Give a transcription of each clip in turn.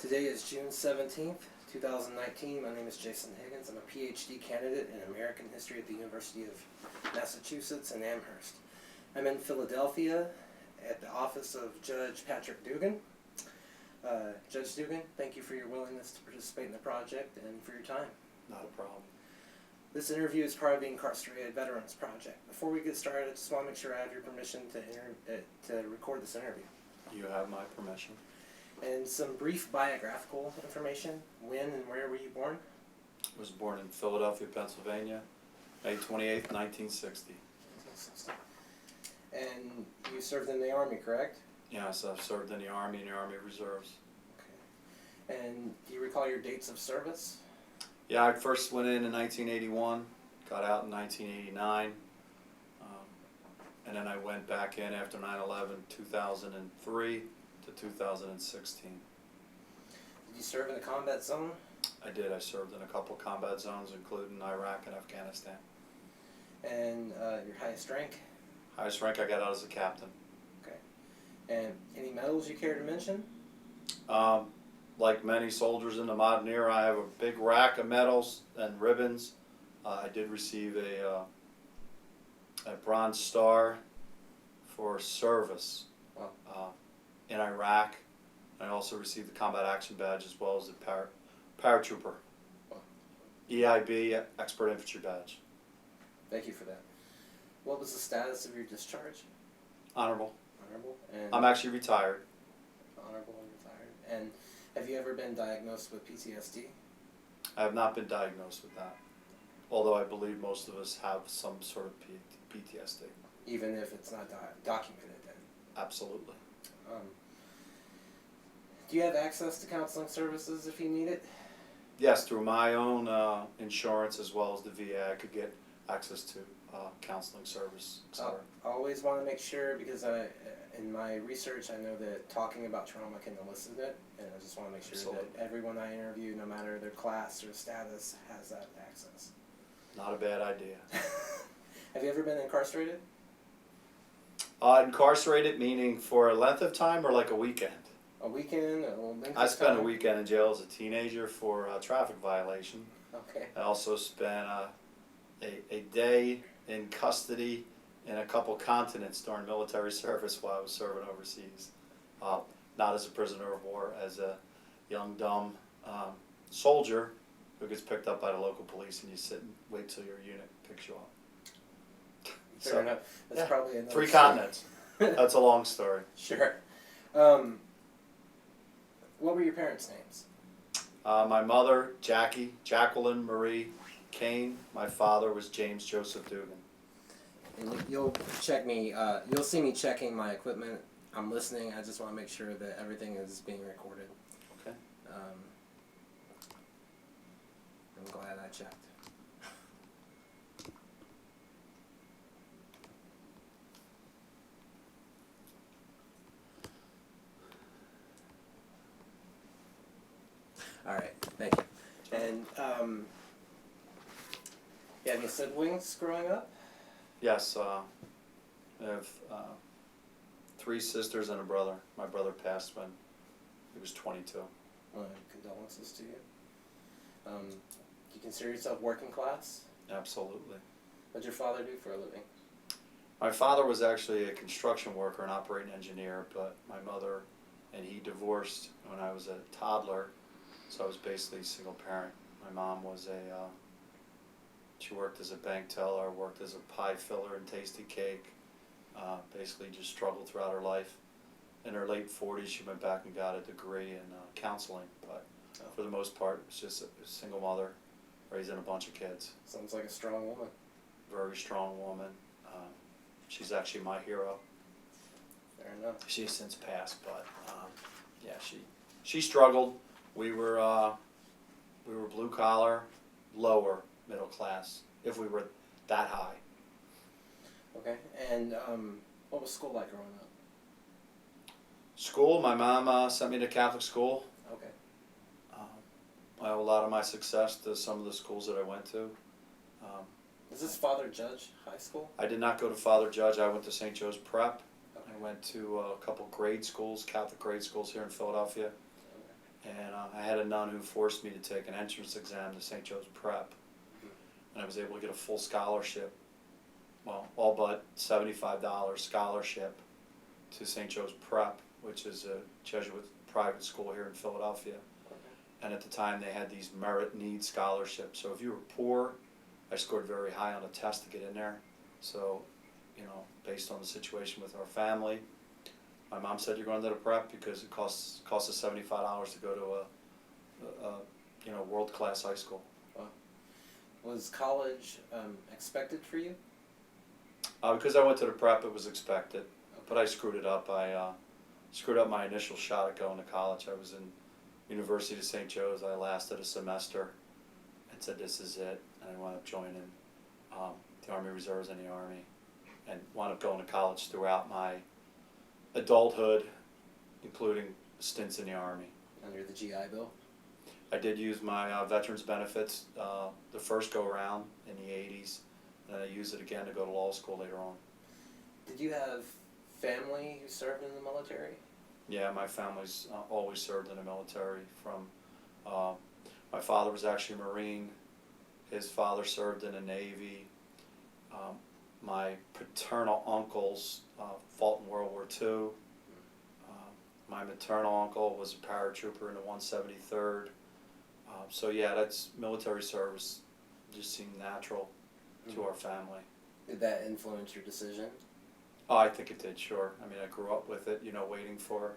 Today is June 17th, 2019. My name is Jason Higgins. I'm a Ph.D. candidate in American History at the University of Massachusetts in Amherst. I'm in Philadelphia at the office of Judge Patrick Dugan. Judge Dugan, thank you for your willingness to participate in the project and for your time. Not a problem. This interview is part of the Incarcerated Veterans Project. Before we get started, I just want to make sure I have your permission to record this interview. You have my permission. And some brief biographical information. When and where were you born? I was born in Philadelphia, Pennsylvania, May 28th, 1960. And you served in the Army, correct? Yes, I've served in the Army and the Army Reserves. Okay. And do you recall your dates of service? Yeah, I first went in 1981, got out in 1989, and then I went back in after 9/11, 2003 to 2016. Did you serve in a combat zone? I did. I served in a couple combat zones, including Iraq and Afghanistan. And your highest rank? Highest rank I got out as a captain. Okay. And any medals you care to mention? Like many soldiers in the modern era, I have a big rack of medals and ribbons. I did receive a Bronze Star for service in Iraq. I also received the Combat Action Badge as well as the Paratrooper EIB Expert Infantry Badge. Thank you for that. What was the status of your discharge? Honorable. Honorable. And I'm actually retired. Honorable and retired. And have you ever been diagnosed with PTSD? I have not been diagnosed with that, although I believe most of us have some sort of PTSD. Even if it's not documented then? Absolutely. Do you have access to counseling services if you need it? Yes, through my own insurance as well as the VA, I could get access to counseling service, etc. I always want to make sure, because in my research I know that talking about trauma can elicit it, and I just want to make sure that everyone I interview, no matter their class or status, has that access. Not a bad idea. Have you ever been incarcerated? Incarcerated meaning for a length of time or like a weekend? A weekend? A length of I spent time? a weekend in jail as a teenager for a traffic violation. Okay. I also spent a day in custody in a couple continents during military service while I was serving overseas. Not as a prisoner of war, as a young, dumb soldier who gets picked up by the local police and you sit and wait till your unit picks you up. Fair enough. That's probably another 3 story. continents. That's a long story. Sure. What were your parents' names? My mother, Jacqueline Marie Kane. My father was James Joseph Dugan. And you'll check me. You'll see me checking my equipment. I'm listening. I just want to make sure that everything is being recorded. Okay. I'm glad I checked. All right, thank you. And you have any siblings growing up? Yes, I have 3 sisters and a brother. My brother passed when he was 22. Condolences to you. Do you consider yourself working class? Absolutely. What did your father do for a living? My father was actually a construction worker, an operating engineer, but my mother and he divorced when I was a toddler, so I was basically a single parent. My mom was she worked as a bank teller, worked as a pie filler and tasty cake, basically just struggled throughout her life. In her late 40s, she went back and got a degree in counseling, but for the most part, it was just a single mother raising a bunch of kids. Sounds like a strong woman. Very strong woman. She's actually my hero. Fair enough. She's since passed, but yeah, she struggled. We were blue collar, lower middle class, if we were that high. Okay, and what was school like growing up? School, my mom sent me to Catholic school. Okay. I owe a lot of my success to some of the schools that I went to. Is this Father Judge High School? I did not go to Father Judge. I went to St. Joe's Prep. Okay. I went to a couple grade schools, Catholic grade schools here in Philadelphia. and I had a nun who forced me to take an entrance exam to St. Joe's Prep, and I was able to get a full scholarship, well, all but $75 scholarship to St. Joe's Prep, which is a Jesuit private school here in Philadelphia. And at the time they had these merit need scholarships. So if you were poor, I scored very high on a test to get in there. So, you know, based on the situation with our family, my mom said, you're going to the prep because it costs us $75 to go to a world-class high school. Wow. Was college expected for you? Because I went to the prep, it was expected. But I screwed it up. I screwed up my initial shot at going to college. I was in University of St. Joe's. I lasted a semester and said, this is it. And I wound up joining the Army Reserves and the Army, and wound up going to college throughout my adulthood, including stints in the Army. Under the GI Bill? I did use my veterans benefits the first go-around in the 80s, and I used it again to go to law school later on. Did you have family who served in the military? Yeah, my family's always served in the military. My father was actually a Marine. His father served in the Navy. My paternal uncles fought in World War II. My maternal uncle was a paratrooper in the 173rd. So yeah, that's military service. Just seemed natural to our family. Did that influence your decision? Oh, I think it did, sure. I mean, I grew up with it, you know, waiting for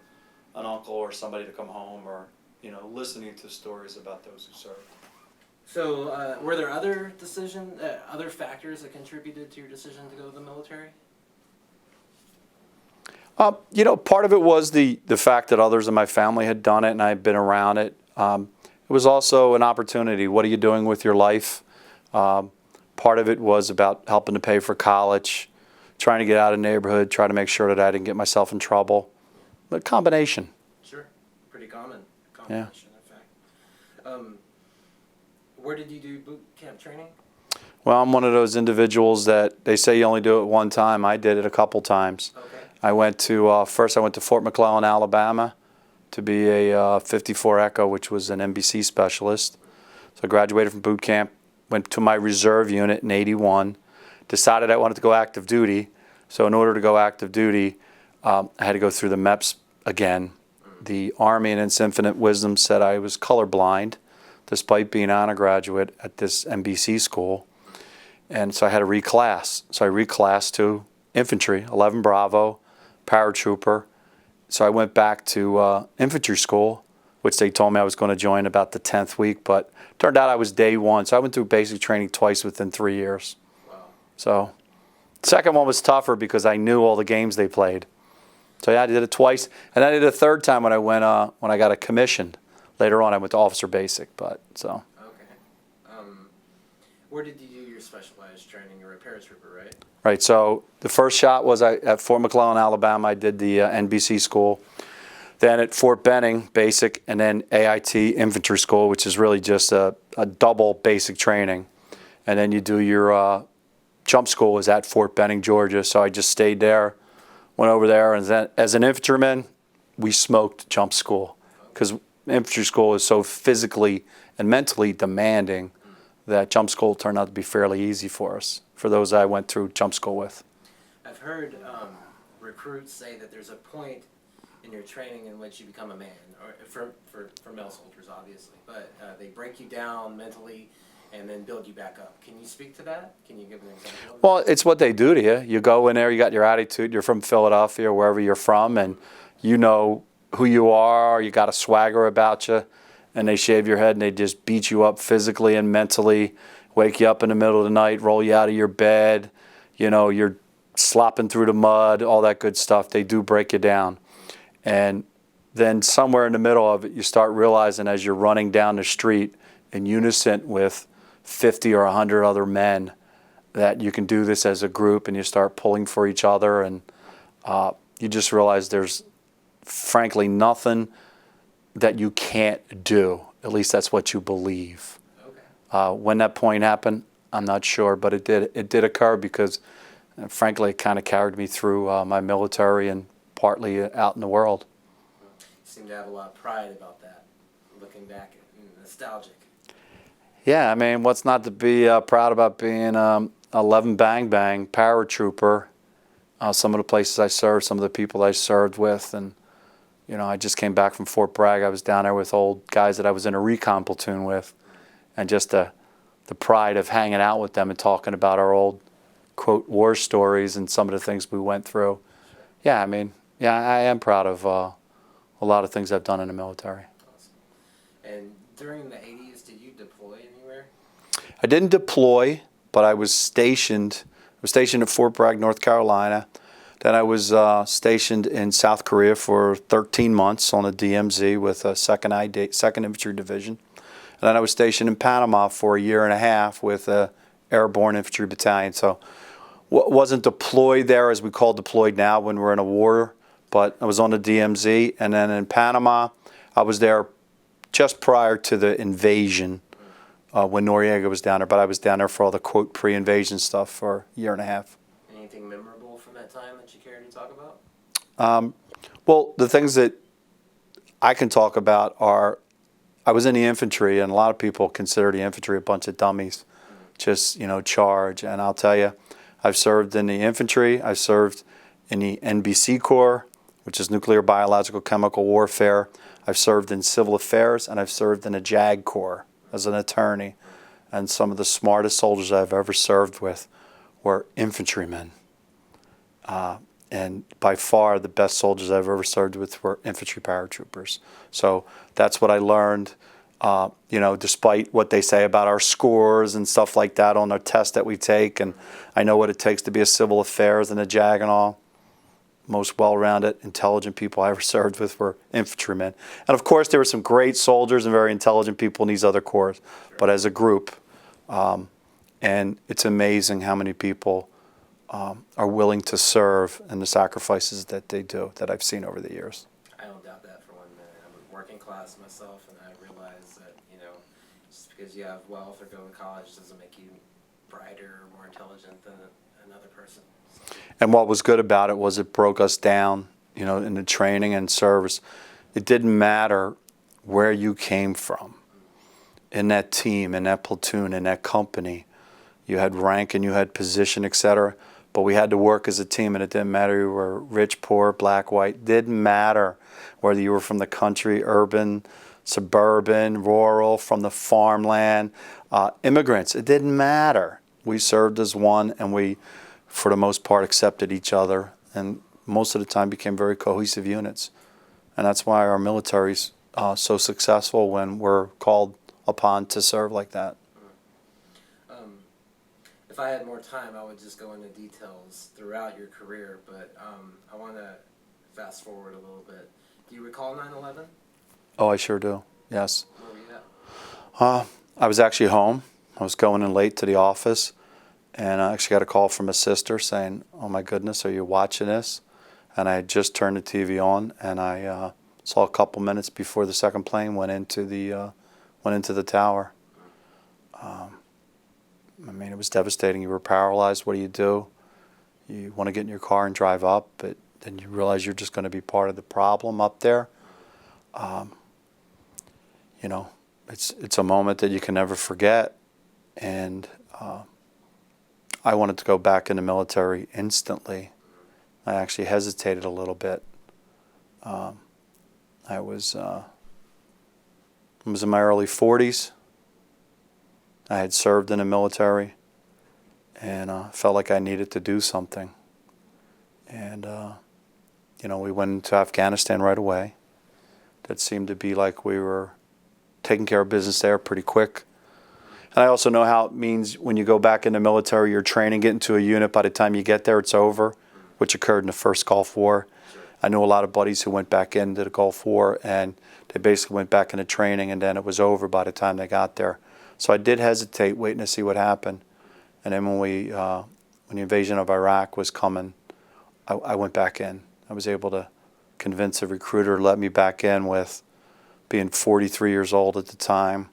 an uncle or somebody to come home, or, you know, listening to stories about those who served. So, were there other other factors that contributed to your decision to go to the military? You know, part of it was the fact that others in my family had done it and I had been around it. It was also an opportunity. What are you doing with your life? Part of it was about helping to pay for college, trying to get out of the neighborhood, trying to make sure that I didn't get myself in trouble. A combination. Sure. Pretty common combination, in fact. Where did you do boot camp training? Well, I'm one of those individuals that they say you only do it one time. I did it a couple times. Okay. I went to, first I went to Fort McClellan, Alabama to be a 54 Echo, which was an NBC specialist. So I graduated from boot camp, went to my reserve unit in 81, decided I wanted to go active duty. So in order to go active duty, I had to go through the MEPS again. The Army, in its infinite wisdom, said I was colorblind, despite being on a graduate at this NBC school. And so I had to reclass. So I reclassed to infantry, 11 Bravo, paratrooper. So I went back to infantry school, which they told me I was going to join about the 10th week, but turned out I was day one. So I went through basic training twice within 3 years. Wow. So the second one was tougher because I knew all the games they played. So yeah, I did it twice. And I did it a third time when I went when I got a commission. Later on, I went to officer basic, but so. Okay. Where did you do your specialized training? You were a paratrooper, right? Right, so the first shot was at Fort McClellan, Alabama. I did the NBC school. Then at Fort Benning, basic, and then AIT infantry school, which is really just a double basic training. And then you do your jump school is at Fort Benning, Georgia. So I just stayed there, went over there, and then as an infantryman, we smoked jump school because infantry school is so physically and mentally demanding that jump school turned out to be fairly easy for us, for those I went through jump school with. I've heard recruits say that there's a point in your training in which you become a man, or for male soldiers, obviously, but they break you down mentally and then build you back up. Can you speak to that? Can you give an example? Well, it's what they do to you. You go in there, you got your attitude, you're from Philadelphia or wherever you're from, and you know who you are, you got a swagger about you, and they shave your head and they just beat you up physically and mentally, wake you up in the middle of the night, roll you out of your bed, you know, you're slopping through the mud, all that good stuff. They do break you down. And then somewhere in the middle of it, you start realizing as you're running down the street in unison with 50 or 100 other men that you can do this as a group, and you start pulling for each other, and you just realize there's frankly nothing that you can't do. At least that's what you believe. Okay. When that point happened, I'm not sure, but it did occur because frankly it kind of carried me through my military and partly out in the world. You seem to have a lot of pride about that. looking back and nostalgic? Yeah, I mean, what's not to be proud about being 11 Bang Bang paratrooper? Some of the places I served, some of the people I served with, and I just came back from Fort Bragg. I was down there with old guys that I was in a recon platoon with, and just the pride of hanging out with them and talking about our old, quote, war stories and some of the things we went through. Yeah, I mean, yeah, I am proud of a lot of things I've done in the military. Awesome. And during the 80s, did you deploy anywhere? I didn't deploy, but I was stationed. I was stationed at Fort Bragg, North Carolina. Then I was stationed in South Korea for 13 months on a DMZ with a 2nd Infantry Division. And then I was stationed in Panama for a year and a half with a Airborne Infantry Battalion. So wasn't deployed there as we call deployed now when we're in a war, but I was on the DMZ. And then in Panama, I was there just prior to the invasion when Noriega was down there. But I was down there for all the, quote, pre-invasion stuff for a year and a half. Anything memorable from that time that you care to talk about? Well, the things that I can talk about are, I was in the infantry, and a lot of people consider the infantry a bunch of dummies, just, charge. And I'll tell you, I've served in the infantry, I've served in the NBC Corps, which is nuclear, biological, chemical warfare. I've served in civil affairs, and I've served in the JAG Corps as an attorney. And some of the smartest soldiers I've ever served with were infantrymen. And by far the best soldiers I've ever served with were infantry paratroopers. So that's what I learned, despite what they say about our scores and stuff like that on our tests that we take. And I know what it takes to be a civil affairs and a JAG and all. Most well-rounded, intelligent people I ever served with were infantrymen. And of course, there were some great soldiers and very intelligent people in these other corps. But as a group, and it's amazing how many people are willing to serve and the sacrifices that they do that I've seen over the years. I don't doubt that for 1 minute. I'm a working class myself, and I realize that, just because you have wealth or go to college doesn't make you brighter or more intelligent than another person. So. And what was good about it was it broke us down, in the training and service. It didn't matter where you came from in that team, in that platoon, in that company. You had rank and you had position, etc. But we had to work as a team, and it didn't matter you were rich, poor, black, white. It didn't matter whether you were from the country, urban, suburban, rural, from the farmland, immigrants. It didn't matter. We served as one, and we, for the most part, accepted each other, and most of the time became very cohesive units. And that's why our military's so successful when we're called upon to serve like that. If I had more time, I would just go into details throughout your career, but I want to fast forward a little bit. Do you recall 9/11? Oh, I sure do, yes. Where were you at? I was actually home. I was going in late to the office, and I actually got a call from a sister saying, "Oh my goodness, are you watching this?" And I had just turned the TV on, and I saw a couple minutes before the second plane went into the tower. It was devastating. You were paralyzed. What do? You want to get in your car and drive up, but then you realize you're just going to be part of the problem up there. It's a moment that you can never forget. And I wanted to go back in the military instantly. I actually hesitated a little bit. I was in my early 40s. I had served in the military, and felt like I needed to do something. And, we went into Afghanistan right away. That seemed to be like we were taking care of business there pretty quick. And I also know how it means when you go back in the military, you're training, get into a unit, by the time you get there, it's over, which occurred in the first Gulf War. I know a lot of buddies who went back into the Gulf War, and they basically went back into training, and then it was over by the time they got there. So I did hesitate, waiting to see what happened. And then when the invasion of Iraq was coming, I went back in. I was able to convince a recruiter to let me back in with being 43 years old at the time.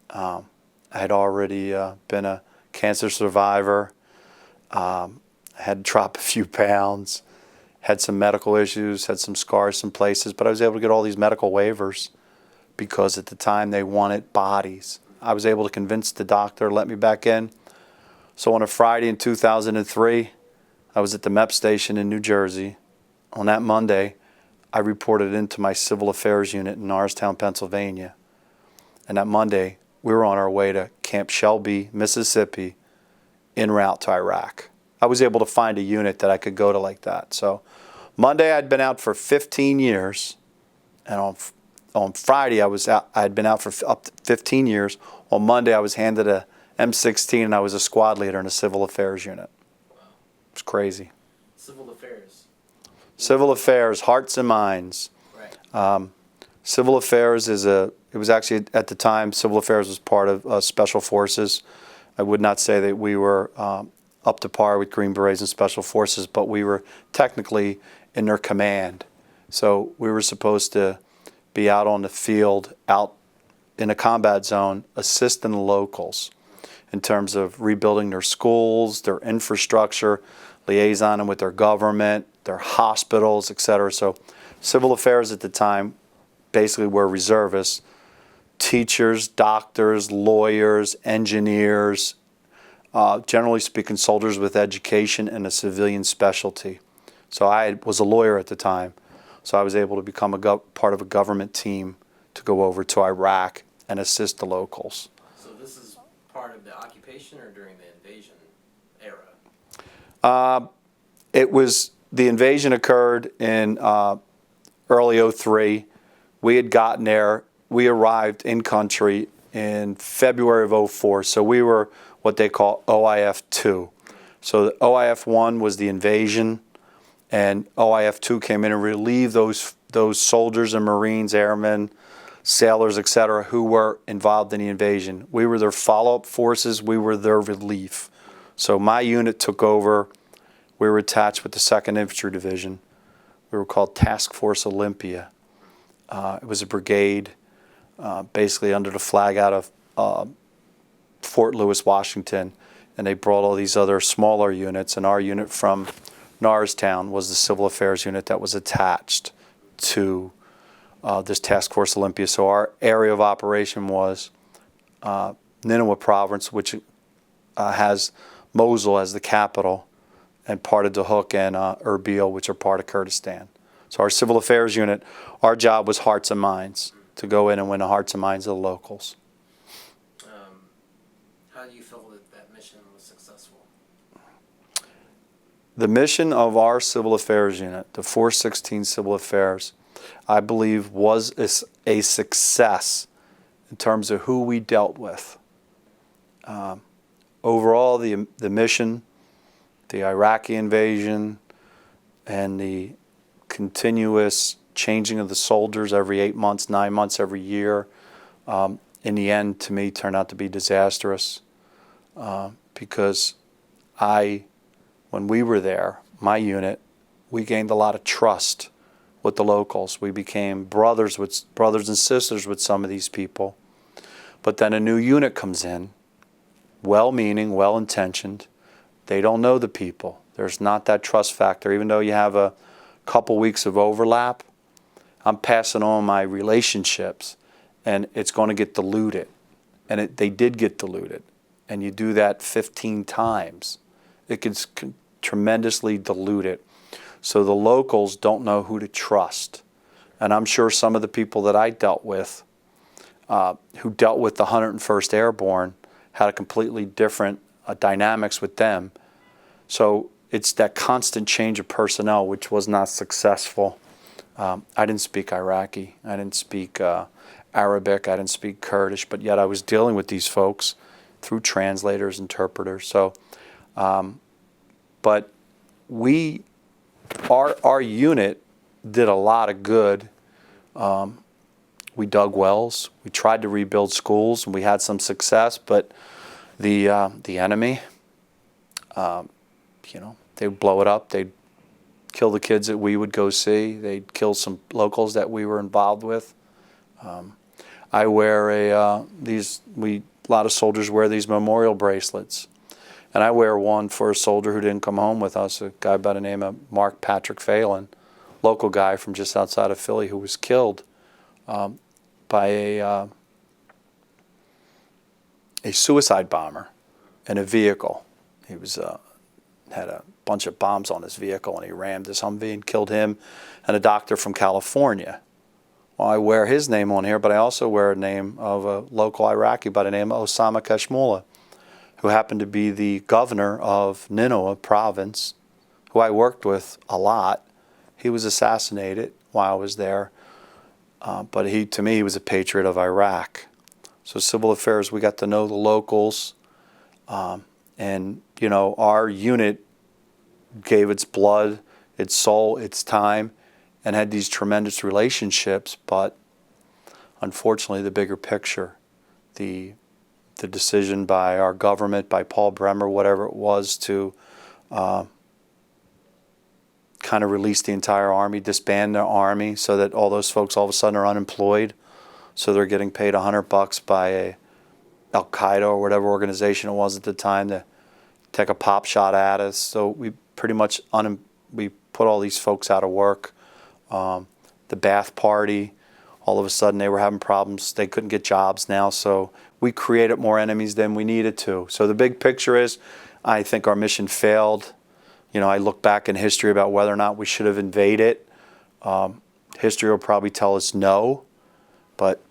I had already been a cancer survivor. I had to drop a few pounds, had some medical issues, had some scars some places, but I was able to get all these medical waivers because at the time they wanted bodies. I was able to convince the doctor to let me back in. So on a Friday in 2003, I was at the MEP station in New Jersey. On that Monday, I reported into my civil affairs unit in Norristown, Pennsylvania. And that Monday, we were on our way to Camp Shelby, Mississippi, en route to Iraq. I was able to find a unit that I could go to like that. So Monday, I'd been out for 15 years. And on Friday, I had been out for up to 15 years. On Monday, I was handed a M16 and I was a squad leader in a civil affairs unit. Wow. It's crazy. Civil affairs. Civil affairs, hearts and minds. Right. Civil affairs it was actually at the time, civil affairs was part of special forces. I would not say that we were up to par with Green Berets and special forces, but we were technically in their command. So we were supposed to be out on the field, out in a combat zone, assisting the locals in terms of rebuilding their schools, their infrastructure, liaisoning with their government, their hospitals, etc. So civil affairs at the time basically were reservists, teachers, doctors, lawyers, engineers, generally speaking, soldiers with education and a civilian specialty. So I was a lawyer at the time, so I was able to become part of a government team to go over to Iraq and assist the locals. So this is part of the occupation or during the invasion era? The invasion occurred in early '03. We had gotten there. We arrived in country in February of '04. So we were what they call OIF 2. So the OIF 1 was the invasion, and OIF 2 came in and relieved those soldiers and Marines, airmen, sailors, etc., who were involved in the invasion. We were their follow-up forces. We were their relief. So my unit took over. We were attached with the 2nd Infantry Division. We were called Task Force Olympia. It was a brigade basically under the flag out of Fort Lewis, Washington, and they brought all these other smaller units, and our unit from Norristown was the Civil Affairs unit that was attached to this Task Force Olympia. So our area of operation was Nineveh Province, which has Mosul as the capital, and part of Dahuk and Erbil, which are part of Kurdistan. So our Civil Affairs unit, our job was hearts and minds, to go in and win the hearts and minds of the locals. How do you feel that mission was successful? The mission of our Civil Affairs unit, the 416 Civil Affairs, I believe was a success in terms of who we dealt with. Overall, the mission, the Iraqi invasion, and the continuous changing of the soldiers every 8 months, 9 months, every year, in the end, to me, turned out to be disastrous because when we were there, my unit, we gained a lot of trust with the locals. We became brothers and sisters with some of these people. But then a new unit comes in, well-meaning, well-intentioned. They don't know the people. There's not that trust factor. Even though you have a couple weeks of overlap, I'm passing on my relationships, and it's going to get diluted. And they did get diluted. And you do that 15 times. It gets tremendously diluted. So the locals don't know who to trust. And I'm sure some of the people that I dealt with, who dealt with the 101st Airborne, had a completely different dynamics with them. So it's that constant change of personnel, which was not successful. I didn't speak Iraqi. I didn't speak Arabic. I didn't speak Kurdish. But yet I was dealing with these folks through translators, interpreters. So, but our unit did a lot of good. We dug wells. We tried to rebuild schools, and we had some success. But the enemy, they would blow it up. They'd kill the kids that we would go see. They'd kill some locals that we were involved with. I wear a lot of soldiers wear these memorial bracelets, and I wear one for a soldier who didn't come home with us, a guy by the name of Mark Patrick Phelan, local guy from just outside of Philly who was killed by a suicide bomber in a vehicle. He was had a bunch of bombs on his vehicle, and he rammed his Humvee and killed him and a doctor from California. Well, I wear his name on here, but I also wear a name of a local Iraqi by the name of Osama Kashmullah, who happened to be the governor of Nineveh province, who I worked with a lot. He was assassinated while I was there, but to me, he was a patriot of Iraq. So civil affairs, we got to know the locals, and our unit gave its blood, its soul, its time, and had these tremendous relationships. But unfortunately, the bigger picture, the decision by our government, by Paul Bremer, whatever it was, to kind of release the entire army, disband the army, so that all those folks all of a sudden are unemployed. So they're getting paid $100 by a Al Qaeda or whatever organization it was at the time to take a pop shot at us. So we pretty much we put all these folks out of work. The Ba'ath Party, all of a sudden they were having problems. They couldn't get jobs now. So we created more enemies than we needed to. So the big picture is, I think our mission failed. I look back in history about whether or not we should have invaded. History will probably tell us no, but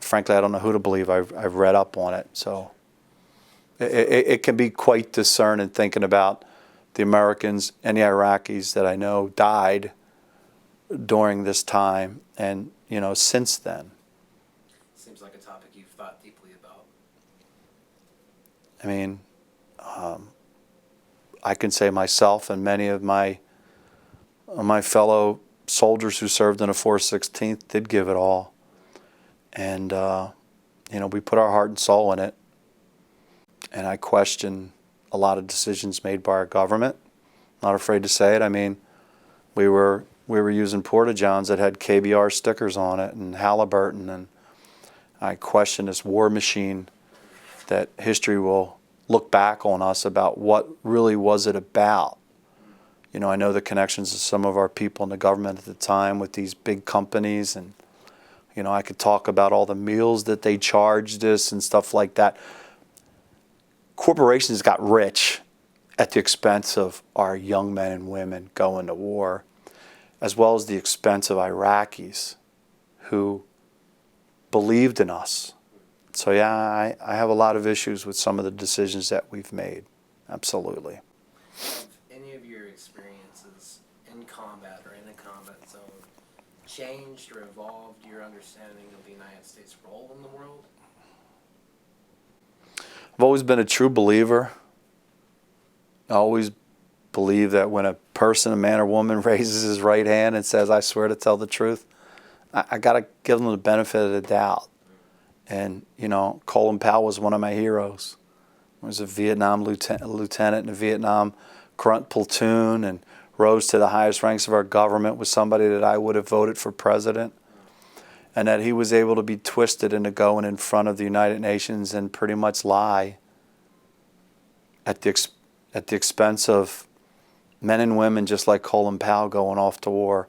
frankly, I don't know who to believe. I've read up on it. So it can be quite discerning thinking about the Americans and the Iraqis that I know died during this time, and since then. Seems like a topic you've thought deeply about. I mean, I can say myself and many of my fellow soldiers who served in a 416th did give it all, and we put our heart and soul in it. And I question a lot of decisions made by our government. Not afraid to say it. I mean, we were using porta-johns that had KBR stickers on it and Halliburton, and I question this war machine that history will look back on us about what really was it about. I know the connections of some of our people in the government at the time with these big companies, and I could talk about all the meals that they charged us and stuff like that. Corporations got rich at the expense of our young men and women going to war, as well as the expense of Iraqis who believed in us. So yeah, I have a lot of issues with some of the decisions that we've made. Absolutely. Have any of your experiences in combat or in a combat zone changed or evolved your understanding of the United States' role in the world? I've always been a true believer. I always believe that when a person, a man or woman, raises his right hand and says, "I swear to tell the truth," I got to give them the benefit of the doubt. And, Colin Powell was one of my heroes. He was a Vietnam lieutenant in a Vietnam grunt platoon, and rose to the highest ranks of our government, was somebody that I would have voted for president. And that he was able to be twisted into going in front of the United Nations and pretty much lie at the expense of men and women just like Colin Powell going off to war.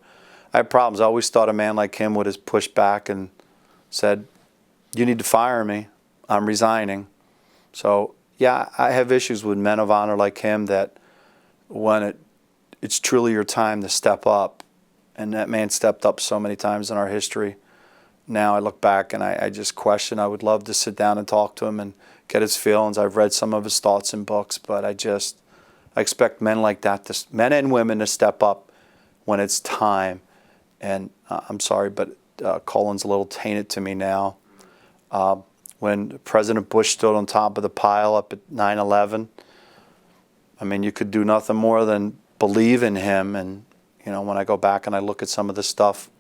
I had problems. I always thought a man like him would have pushed back and said, "You need to fire me. I'm resigning." So, yeah, I have issues with men of honor like him, that when it's truly your time to step up, and that man stepped up so many times in our history. Now I look back and I just question. I would love to sit down and talk to him and get his feelings. I've read some of his thoughts in books, but I expect men like that, men and women, to step up when it's time. And I'm sorry, but Colin's a little tainted to me now. When President Bush stood on top of the pile up at 9/11, I mean, you could do nothing more than believe in him. And, when I go back and I look at some of the stuff,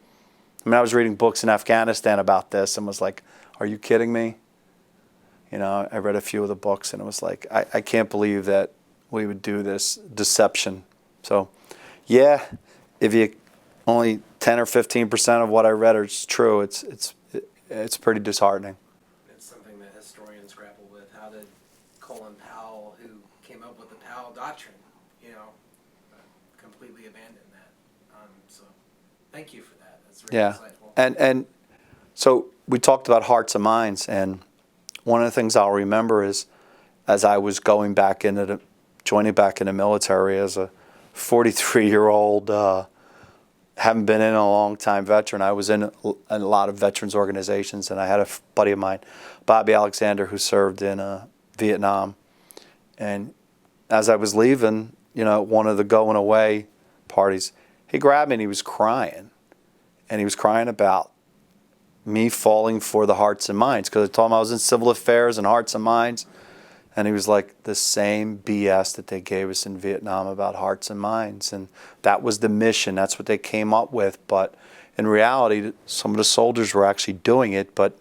I was reading books in Afghanistan about this and was like, are you kidding me? I read a few of the books and it was like, I can't believe that we would do this deception. So, yeah, if you only 10 or 15% of what I read is true, it's pretty disheartening. It's something that historians grapple with. How did Colin Powell, who came up with the Powell Doctrine, completely abandon that? So thank you for that. That's very insightful. And so we talked about hearts and minds, and one of the things I'll remember is as I was joining back in the military as a 43-year-old, haven't been in a long time veteran. I was in a lot of veterans organizations, and I had a buddy of mine, Bobby Alexander, who served in Vietnam. And as I was leaving, one of the going away parties, he grabbed me and he was crying. And he was crying about me falling for the hearts and minds, because I told him I was in civil affairs and hearts and minds. And he was like, the same BS that they gave us in Vietnam about hearts and minds. And that was the mission. That's what they came up with. But in reality, some of the soldiers were actually doing it. But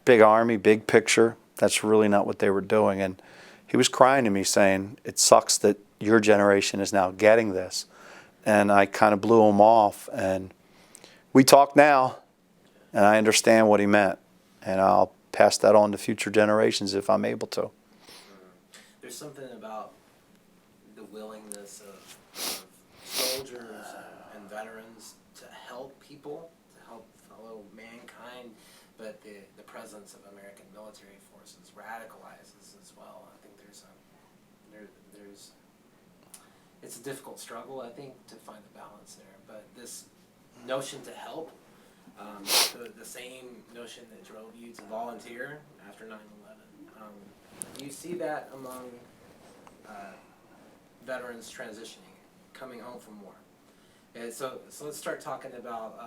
big army, big picture, that's really not what they were doing. And he was crying to me saying, it sucks that your generation is now getting this. And I kind of blew him off. And we talk now, and I understand what he meant. And I'll pass that on to future generations if I'm able to. There's something about the willingness of soldiers and veterans to help people, to help fellow mankind, but the presence of American military forces radicalizes as well. I think there's it's a difficult struggle, I think, to find the balance there. But this notion to help, the same notion that drove you to volunteer after 9/11. Do you see that among veterans transitioning, coming home from war? And so let's start talking about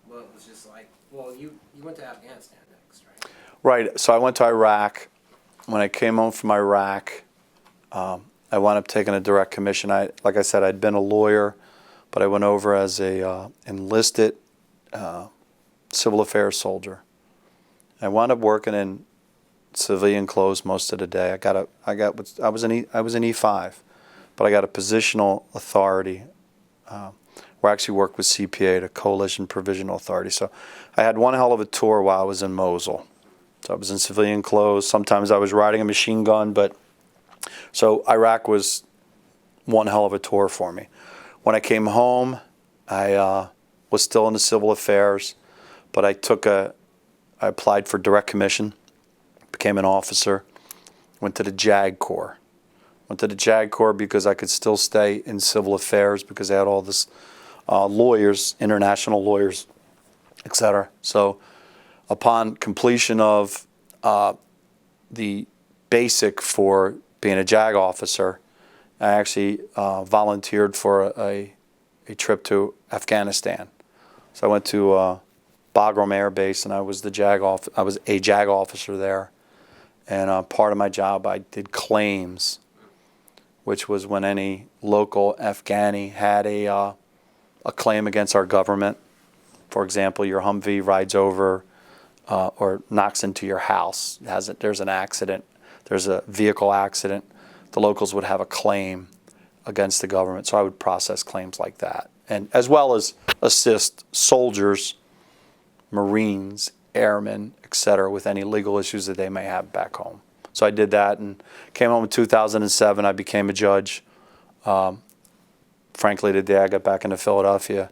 what it was just like. Well, you went to Afghanistan next, right? Right. So I went to Iraq. When I came home from Iraq, I wound up taking a direct commission. Like I said, I'd been a lawyer, but I went over as a enlisted civil affairs soldier. I wound up working in civilian clothes most of the day. I was an E5, but I got a positional authority. Where I actually worked with CPA, the Coalition Provisional Authority. So I had one hell of a tour while I was in Mosul. So I was in civilian clothes. Sometimes I was riding a machine gun, so Iraq was one hell of a tour for me. When I came home, I was still in the civil affairs, but I applied for direct commission, became an officer, went to the JAG Corps. Went to the JAG Corps because I could still stay in civil affairs because they had all this lawyers, international lawyers, etc. So upon completion of the basic for being a JAG officer, I actually volunteered for a trip to Afghanistan. So I went to Bagram Airbase, and I was a JAG officer there. And part of my job, I did claims, which was when any local Afghani had a claim against our government. For example, your Humvee rides over or knocks into your house. There's an accident. There's a vehicle accident. The locals would have a claim against the government. So I would process claims like that, and as well as assist soldiers, Marines, airmen, etc., with any legal issues that they may have back home. So I did that and came home in 2007. I became a judge. Frankly, the day I got back into Philadelphia,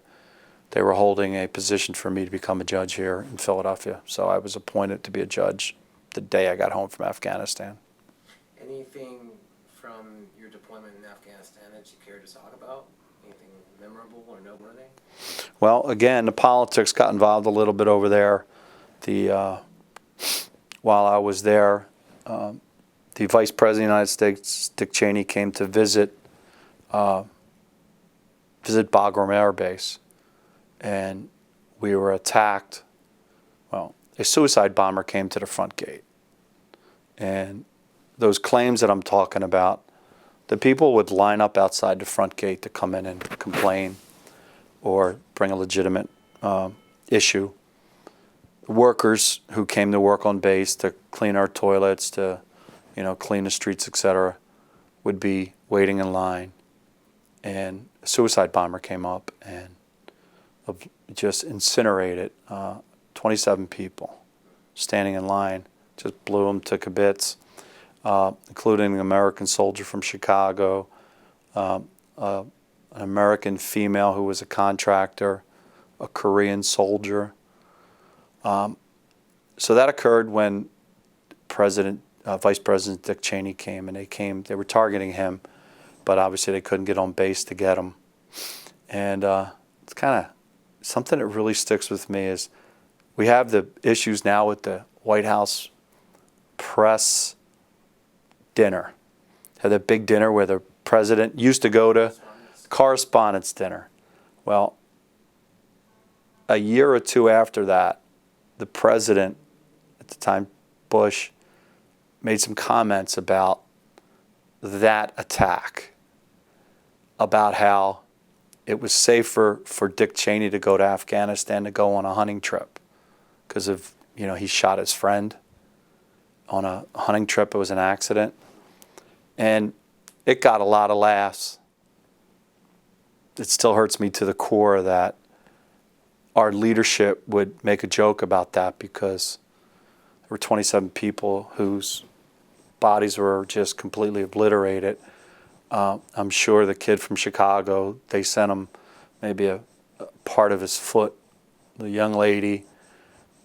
they were holding a position for me to become a judge here in Philadelphia. So I was appointed to be a judge the day I got home from Afghanistan. Anything from your deployment in Afghanistan that you care to talk about? Anything memorable or noteworthy? Well, again, the politics got involved a little bit over there. While I was there, the Vice President of the United States, Dick Cheney, came to visit Bagram Airbase, and we were attacked. Well, a suicide bomber came to the front gate, and those claims that I'm talking about, the people would line up outside the front gate to come in and complain or bring a legitimate issue. Workers who came to work on base to clean our toilets, to clean the streets, etc., would be waiting in line, and a suicide bomber came up and just incinerated 27 people standing in line, just blew them to kibitz, including an American soldier from Chicago, an American female who was a contractor, a Korean soldier. so that occurred when Vice President Dick Cheney came, and they were targeting him, but obviously they couldn't get on base to get him. And it's kind of something that really sticks with me is we have the issues now with the White House press dinner. Had that big dinner where the president used to go to, correspondence dinner. Well, a year or two after that, the president, at the time Bush, made some comments about that attack, about how it was safer for Dick Cheney to go to Afghanistan to go on a hunting trip because of, he shot his friend on a hunting trip. It was an accident. And it got a lot of laughs. It still hurts me to the core that our leadership would make a joke about that because there were 27 people whose bodies were just completely obliterated. I'm sure the kid from Chicago, they sent him maybe a part of his foot. The young lady,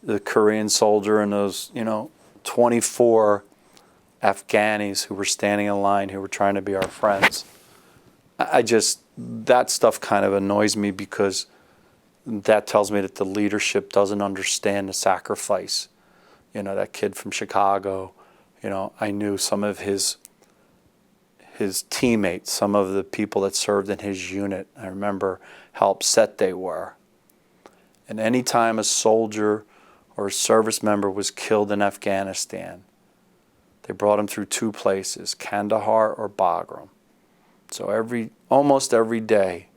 the Korean soldier, and those, 24 Afghanis who were standing in line who were trying to be our friends. That stuff kind of annoys me because that tells me that the leadership doesn't understand the sacrifice. That kid from Chicago, I knew some of his teammates, some of the people that served in his unit. I remember how upset they were. And any time a soldier or a service member was killed in Afghanistan, they brought him through two places, Kandahar or Bagram. So almost every day,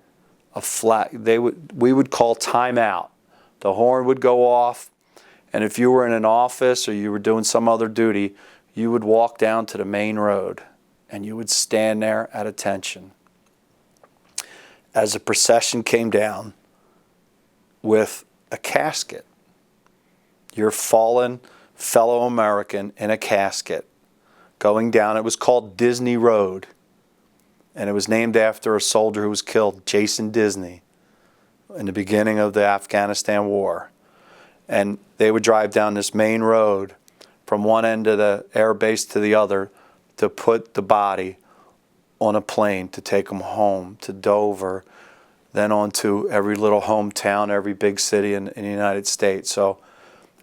we would call time out. The horn would go off, and if you were in an office or you were doing some other duty, you would walk down to the main road and you would stand there at attention as a procession came down with a casket. Your fallen fellow American in a casket going down. It was called Disney Road, and it was named after a soldier who was killed, Jason Disney, in the beginning of the Afghanistan war. And they would drive down this main road from one end of the air base to the other to put the body on a plane to take them home to Dover, then on to every little hometown, every big city in the United States. So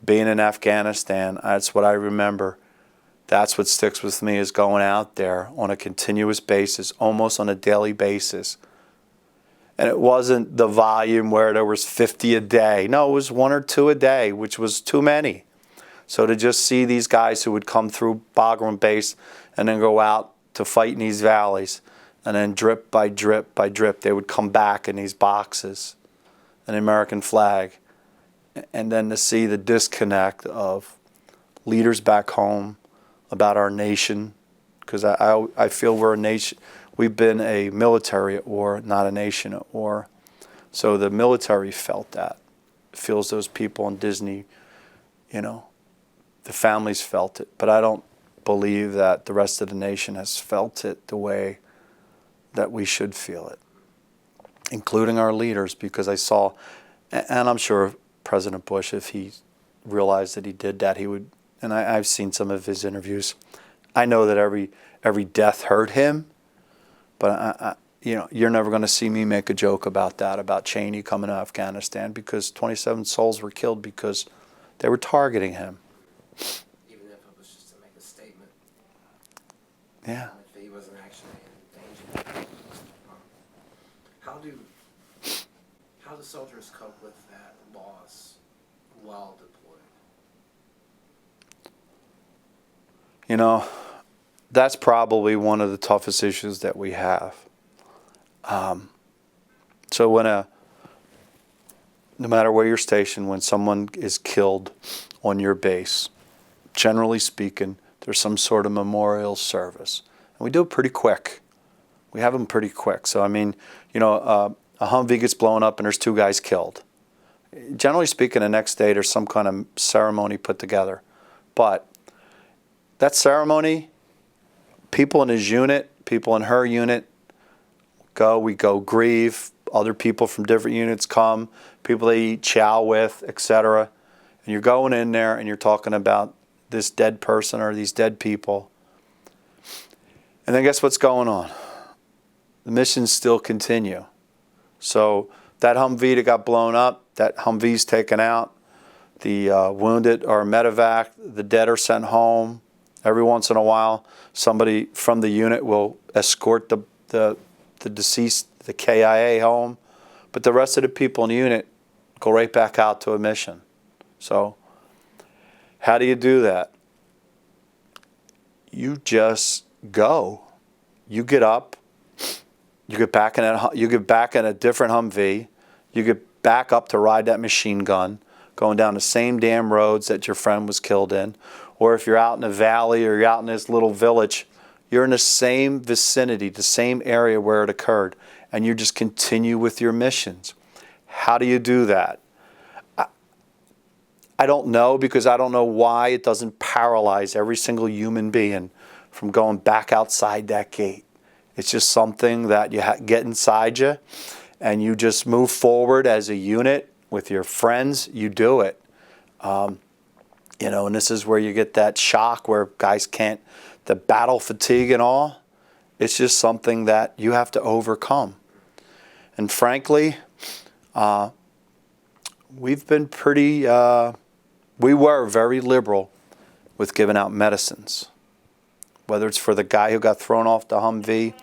being in Afghanistan, that's what I remember. That's what sticks with me, is going out there on a continuous basis, almost on a daily basis. And it wasn't the volume where there was 50 a day. No, it was 1 or 2 a day, which was too many. So to just see these guys who would come through Bagram Base and then go out to fight in these valleys, and then drip by drip by drip, they would come back in these boxes, an American flag. And then to see the disconnect of leaders back home about our nation, because I feel we're a nation. We've been a military at war, not a nation at war. So the military felt that. It feels those people in Disney, the families felt it. But I don't believe that the rest of the nation has felt it the way that we should feel it, including our leaders, because I saw, and I'm sure President Bush, if he realized that he did that, he would, and I've seen some of his interviews. I know that every death hurt him, but you're never going to see me make a joke about that, about Cheney coming to Afghanistan, because 27 souls were killed because they were targeting him. Even if it was just to make a statement. Yeah. If he wasn't actually in danger. How do soldiers cope with that loss while deployed? That's probably one of the toughest issues that we have. So no matter where you're stationed, when someone is killed on your base, generally speaking, there's some sort of memorial service. And we do it pretty quick. We have them pretty quick. So, a Humvee gets blown up and there's 2 guys killed. Generally speaking, the next day there's some kind of ceremony put together. But that ceremony, people in his unit, people in her unit we go grieve, other people from different units come, people they eat chow with, etc. And you're going in there and you're talking about this dead person or these dead people. And then guess what's going on? The missions still continue. So that Humvee that got blown up, that Humvee's taken out, the wounded are medevac, the dead are sent home. Every once in a while, somebody from the unit will escort the deceased, the KIA home, but the rest of the people in the unit go right back out to a mission. So how do you do that? You just go. You get up. You get back in a different Humvee. You get back up to ride that machine gun, going down the same damn roads that your friend was killed in. Or if you're out in a valley or you're out in this little village, you're in the same vicinity, the same area where it occurred, and you just continue with your missions. How do you do that? I don't know, because I don't know why it doesn't paralyze every single human being from going back outside that gate. It's just something that you get inside you, and you just move forward as a unit with your friends. You do it. And this is where you get that shock where guys can't, the battle fatigue and all. It's just something that you have to overcome. And frankly, we've been we were very liberal with giving out medicines. Whether it's for the guy who got thrown off the Humvee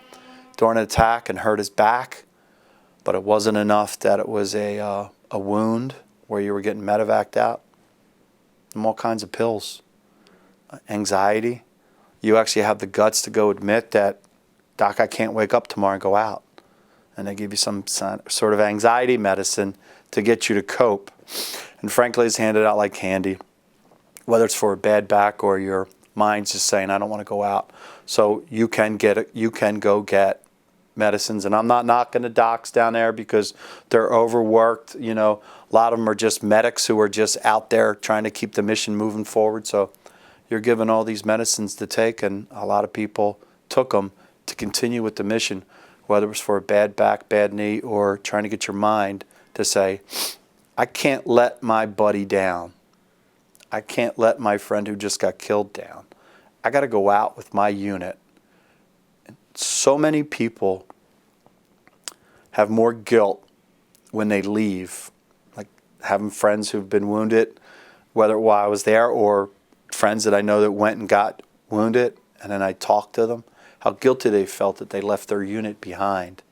during an attack and hurt his back, but it wasn't enough that it was a wound where you were getting medevaced out. And all kinds of pills. Anxiety. You actually have the guts to go admit that, Doc, I can't wake up tomorrow and go out. And they give you some sort of anxiety medicine to get you to cope. And frankly, it's handed out like candy, whether it's for a bad back or your mind's just saying, I don't want to go out. So you can go get medicines. And I'm not knocking the docs down there because they're overworked. A lot of them are just medics who are just out there trying to keep the mission moving forward. So you're given all these medicines to take, and a lot of people took them to continue with the mission, whether it was for a bad back, bad knee, or trying to get your mind to say, I can't let my buddy down. I can't let my friend who just got killed down. I got to go out with my unit. So many people have more guilt when they leave, like having friends who've been wounded, whether while I was there or friends that I know that went and got wounded, and then I talked to them, how guilty they felt that they left their unit behind.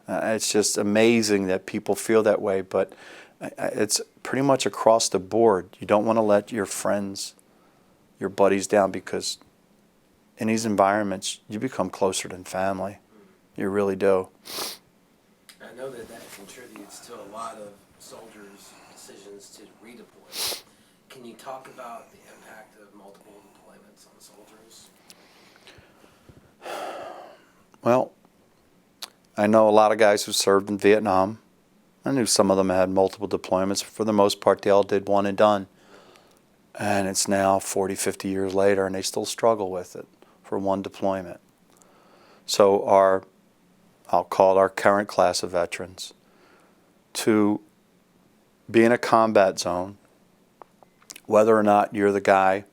It's just amazing that people feel that way, but it's pretty much across the board. You don't want to let your friends, your buddies down, because in these environments, you become closer than family. You really do. I know that contributes to a lot of soldiers' decisions to redeploy. Can you talk about the impact of multiple deployments on soldiers? Well, I know a lot of guys who served in Vietnam. I knew some of them had multiple deployments. For the most part, they all did one and done. And it's now 40, 50 years later, and they still struggle with it for one deployment. So I'll call it our current class of veterans, to be in a combat zone, whether or not you're the guy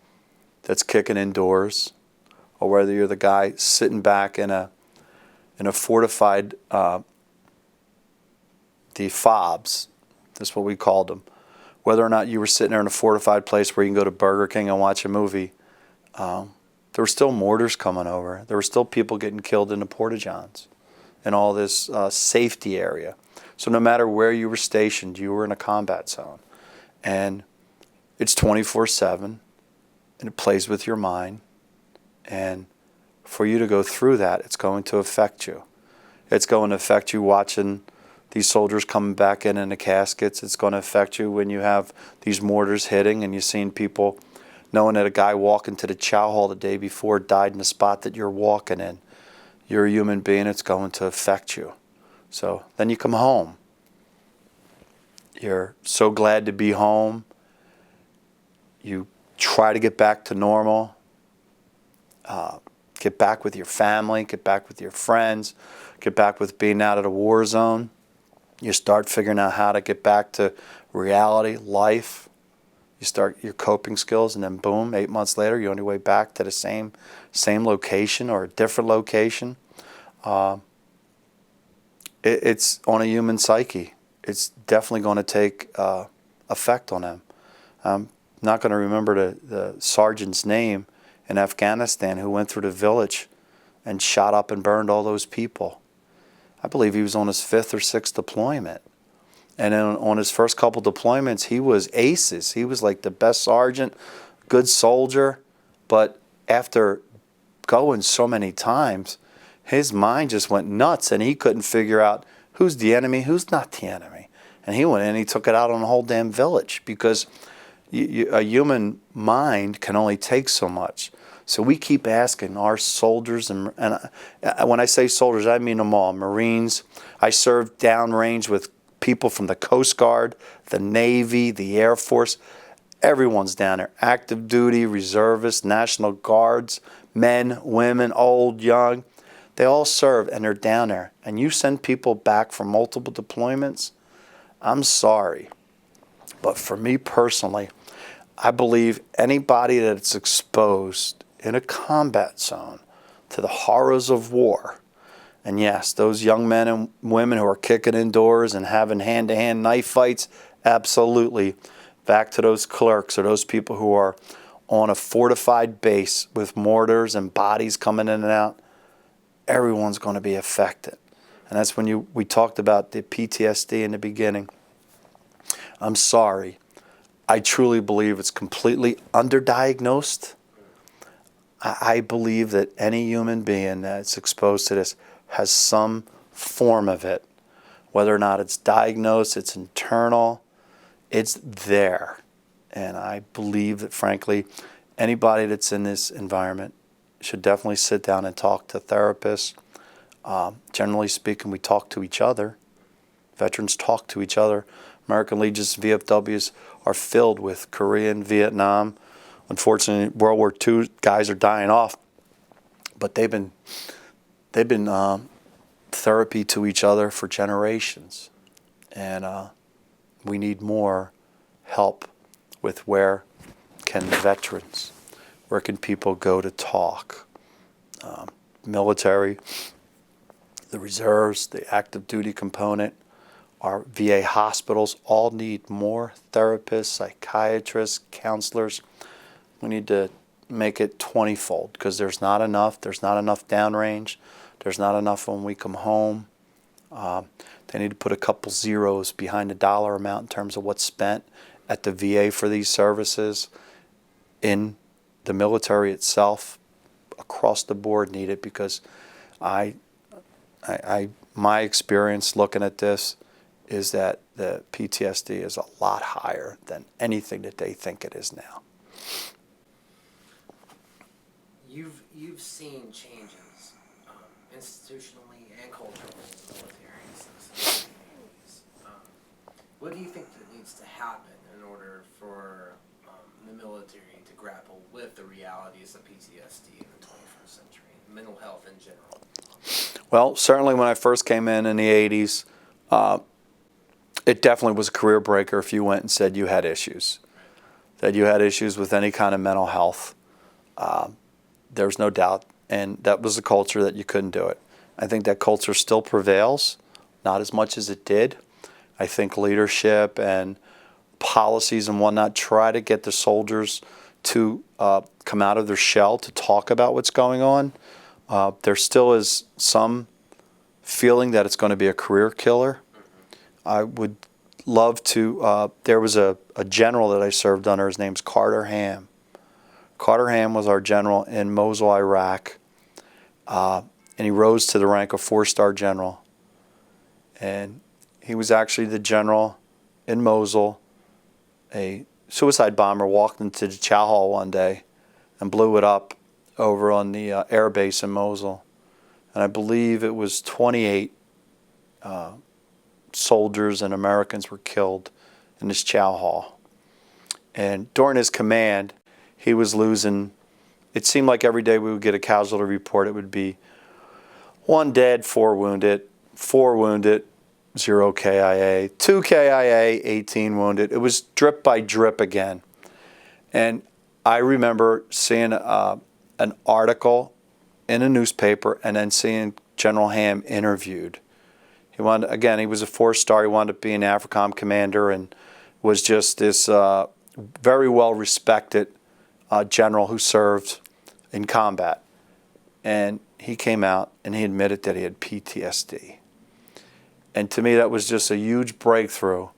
that's kicking indoors, or whether you're the guy sitting back in a fortified, the FOBs, that's what we called them. Whether or not you were sitting there in a fortified place where you can go to Burger King and watch a movie, there were still mortars coming over. There were still people getting killed in the porta-johns and all this safety area. So no matter where you were stationed, you were in a combat zone. And it's 24/7, and it plays with your mind. And for you to go through that, it's going to affect you. It's going to affect you watching these soldiers coming back in the caskets. It's going to affect you when you have these mortars hitting and you're seeing people knowing that a guy walking to the chow hall the day before died in the spot that you're walking in. You're a human being. It's going to affect you. So then you come home. You're so glad to be home. You try to get back to normal. Get back with your family. Get back with your friends. Get back with being out of the war zone. You start figuring out how to get back to reality, life. you start your coping skills, and then boom, 8 months later, you're on your way back to the same location or a different location. It's on a human psyche. It's definitely going to take effect on them. I'm not going to remember the sergeant's name in Afghanistan who went through the village and shot up and burned all those people. I believe he was on his 5th or 6th deployment. And then on his first couple deployments, he was aces. He was like the best sergeant, good soldier. But after going so many times, his mind just went nuts, and he couldn't figure out who's the enemy, who's not the enemy. And he went in and he took it out on the whole damn village, because a human mind can only take so much. So we keep asking our soldiers, and when I say soldiers, I mean them all. Marines. I served downrange with people from the Coast Guard, the Navy, the Air Force. Everyone's down there. Active duty, reservists, National Guards, men, women, old, young. They all serve, and they're down there. And you send people back from multiple deployments, I'm sorry. But for me personally, I believe anybody that's exposed in a combat zone to the horrors of war, and yes, those young men and women who are kicking indoors and having hand-to-hand knife fights, absolutely. Back to those clerks or those people who are on a fortified base with mortars and bodies coming in and out, everyone's going to be affected. And that's when we talked about the PTSD in the beginning. I'm sorry. I truly believe it's completely underdiagnosed. I believe that any human being that's exposed to this has some form of it. Whether or not it's diagnosed, it's internal, it's there. And I believe that, frankly, anybody that's in this environment should definitely sit down and talk to therapists. Generally speaking, we talk to each other. Veterans talk to each other. American Legion's VFWs are filled with Korean, Vietnam. Unfortunately, World War II guys are dying off, but they've been therapy to each other for generations, and we need more help with where can people go to talk. Military, the reserves, the active duty component, our VA hospitals all need more therapists, psychiatrists, counselors. We need to make it 20-fold, because there's not enough. There's not enough downrange. There's not enough when we come home. They need to put a couple zeros behind the dollar amount in terms of what's spent at the VA for these services. In the military itself, across the board, need it, because my experience looking at this is that the PTSD is a lot higher than anything that they think it is now. You've seen changes institutionally and culturally in the military since the 1980s. What do you think that needs to happen in order for the military to grapple with the realities of PTSD in the 21st century, mental health in general? Well, certainly when I first came in the 80s, it definitely was a career breaker if you went and said you had issues, that you had issues with any kind of mental health. There's no doubt, and that was a culture that you couldn't do it. I think that culture still prevails, not as much as it did. I think leadership and policies and whatnot try to get the soldiers to come out of their shell to talk about what's going on. There still is some feeling that it's going to be a career killer. I would love to, there was a general that I served under, his name's Carter Ham. Carter Ham was our general in Mosul, Iraq, and he rose to the rank of 4-star general. And he was actually the general in Mosul. A suicide bomber walked into the chow hall one day and blew it up over on the airbase in Mosul. And I believe it was 28 soldiers and Americans were killed in this chow hall. And during his command, he was losing, it seemed like every day we would get a casualty report. It would be 1 dead, 4 wounded, 0 KIA, 2 KIA, 18 wounded. It was drip by drip again. And I remember seeing an article in a newspaper and then seeing General Ham interviewed. He wanted, again, he was a 4-star. He wanted to be an AFRICOM commander and was just this very well respected general who served in combat. And he came out and he admitted that he had PTSD. And to me, that was just a huge breakthrough.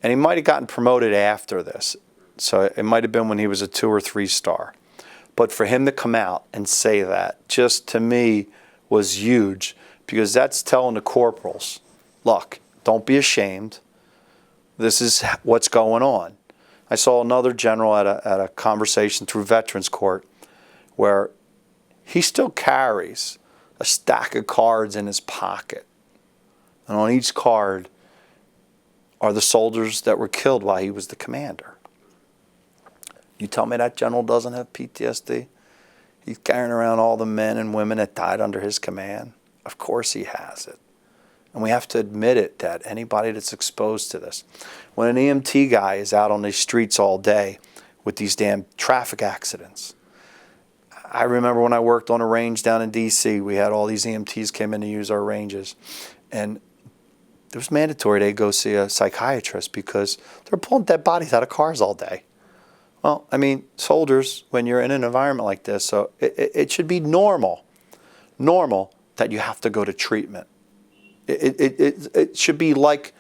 And he might have gotten promoted after this. So it might have been when he was a 2 or 3-star. But for him to come out and say that, just to me, was huge, because that's telling the corporals, look, don't be ashamed. This is what's going on. I saw another general at a conversation through Veterans Court where he still carries a stack of cards in his pocket. And on each card are the soldiers that were killed while he was the commander. You tell me that general doesn't have PTSD? He's carrying around all the men and women that died under his command. Of course he has it. And we have to admit it, that anybody that's exposed to this. When an EMT guy is out on these streets all day with these damn traffic accidents. I remember when I worked on a range down in D.C., we had all these EMTs came in to use our ranges. And it was mandatory they go see a psychiatrist because they're pulling dead bodies out of cars all day. Well, I mean, soldiers, when you're in an environment like this, so it should be normal that you have to go to treatment. It should be like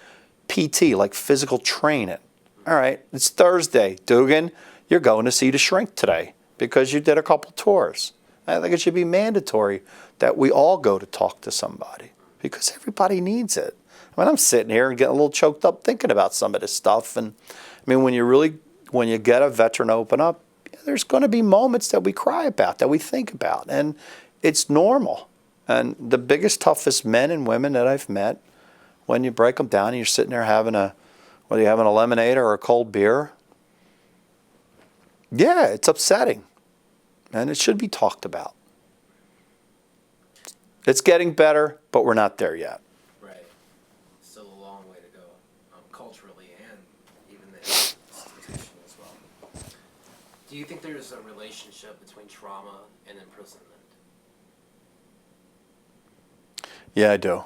PT, like physical training. All right, it's Thursday. Dugan, you're going to see the shrink today because you did a couple tours. I think it should be mandatory that we all go to talk to somebody because everybody needs it. I mean, I'm sitting here and getting a little choked up thinking about some of this stuff. And I mean, when you get a veteran open up, there's going to be moments that we cry about, that we think about, and it's normal. And the biggest, toughest men and women that I've met, when you break them down and you're sitting there having whether you're having a lemonade or a cold beer, yeah, it's upsetting, and it should be talked about. It's getting better, but we're not there yet. Right. Still a long way to go, culturally and even the institution as well. Do you think there's a relationship between trauma and imprisonment? Yeah, I do.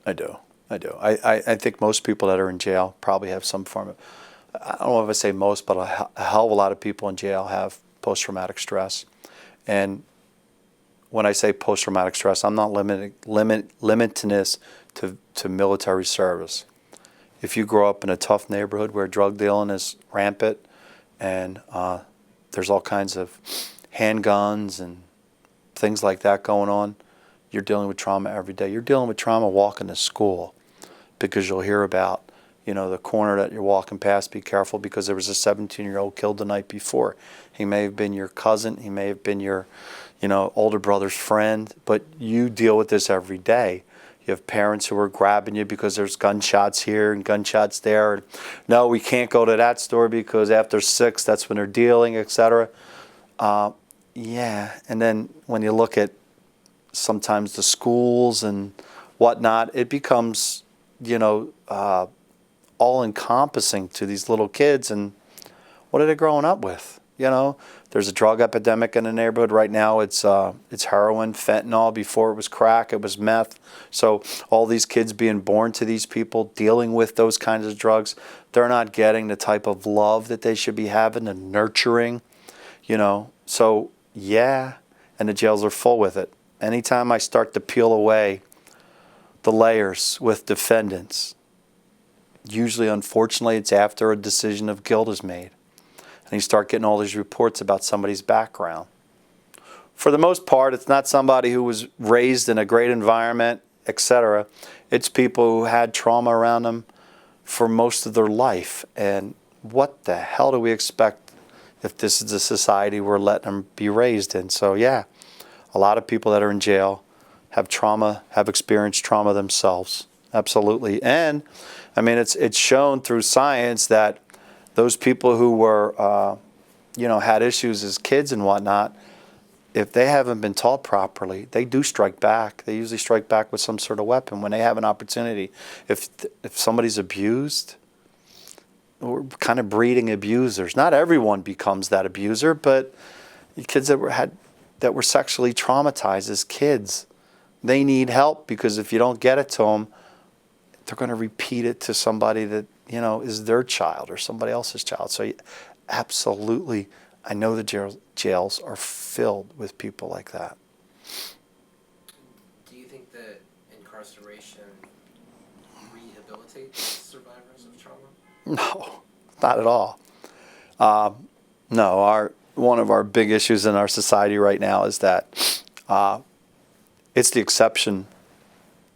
I think most people that are in jail probably have some form of, I don't know if I say most, but a hell of a lot of people in jail have post-traumatic stress. And when I say post-traumatic stress, I'm not limiting this to military service. If you grow up in a tough neighborhood where drug dealing is rampant and there's all kinds of handguns and things like that going on, you're dealing with trauma every day. You're dealing with trauma walking to school because you'll hear about, the corner that you're walking past, be careful because there was a 17-year-old killed the night before. He may have been your cousin. He may have been your, older brother's friend, but you deal with this every day. You have parents who are grabbing you because there's gunshots here and gunshots there. And, no, we can't go to that store because after 6, that's when they're dealing, etc. Yeah, and then when you look at sometimes the schools and whatnot, it becomes, all-encompassing to these little kids. And what are they growing up with? There's a drug epidemic in the neighborhood right now. It's heroin, fentanyl. Before it was crack, it was meth. So all these kids being born to these people, dealing with those kinds of drugs, they're not getting the type of love that they should be having, the nurturing, So, yeah, and the jails are full with it. Anytime I start to peel away the layers with defendants, usually, unfortunately, it's after a decision of guilt is made. And you start getting all these reports about somebody's background. For the most part, it's not somebody who was raised in a great environment, etc. It's people who had trauma around them for most of their life. And what the hell do we expect if this is the society we're letting them be raised in? So, yeah, a lot of people that are in jail have trauma, have experienced trauma themselves. Absolutely. And, I mean, it's shown through science that those people who were, had issues as kids and whatnot, if they haven't been taught properly, they do strike back. They usually strike back with some sort of weapon when they have an opportunity. If somebody's abused, we're kind of breeding abusers. Not everyone becomes that abuser, but kids that were sexually traumatized as kids, they need help, because if you don't get it to them, they're going to repeat it to somebody that, you know, is their child or somebody else's child. So absolutely, I know the jails are filled with people like that. Do you think that incarceration rehabilitates survivors of trauma? No, not at all. No, one of our big issues in our society right now is that it's the exception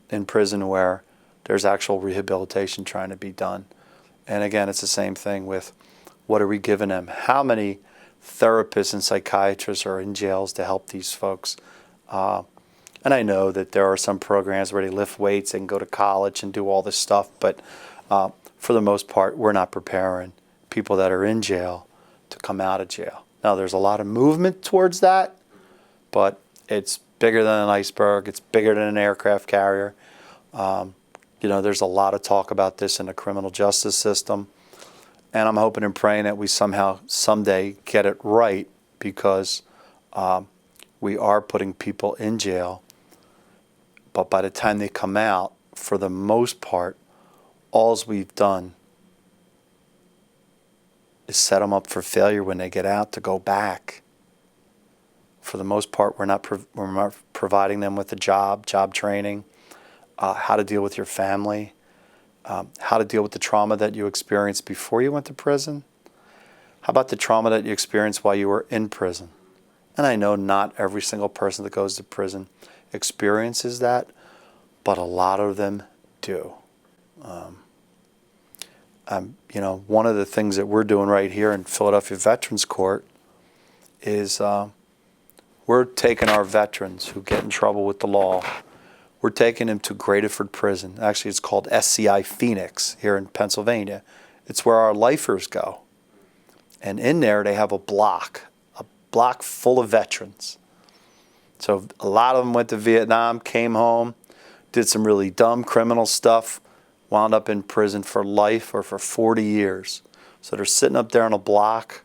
in prison where there's actual rehabilitation trying to be done. And again, it's the same thing with what are we giving them? How many therapists and psychiatrists are in jails to help these folks? And I know that there are some programs where they lift weights and go to college and do all this stuff, but for the most part, we're not preparing people that are in jail to come out of jail. Now, there's a lot of movement towards that, but it's bigger than an iceberg. It's bigger than an aircraft carrier. You know, there's a lot of talk about this in the criminal justice system, and I'm hoping and praying that we somehow, someday, get it right, because we are putting people in jail, but by the time they come out, for the most part, all we've done is set them up for failure when they get out to go back. For the most part, we're not providing them with a job training, how to deal with your family, how to deal with the trauma that you experienced before you went to prison. How about the trauma that you experienced while you were in prison? And I know not every single person that goes to prison experiences that, but a lot of them do. You know, one of the things that we're doing right here in Philadelphia Veterans Court is we're taking our veterans who get in trouble with the law, we're taking them to Gradeford Prison. Actually, it's called SCI Phoenix here in Pennsylvania. It's where our lifers go. And in there, they have a block full of veterans. So a lot of them went to Vietnam, came home, did some really dumb criminal stuff, wound up in prison for life or for 40 years. So they're sitting up there on a block.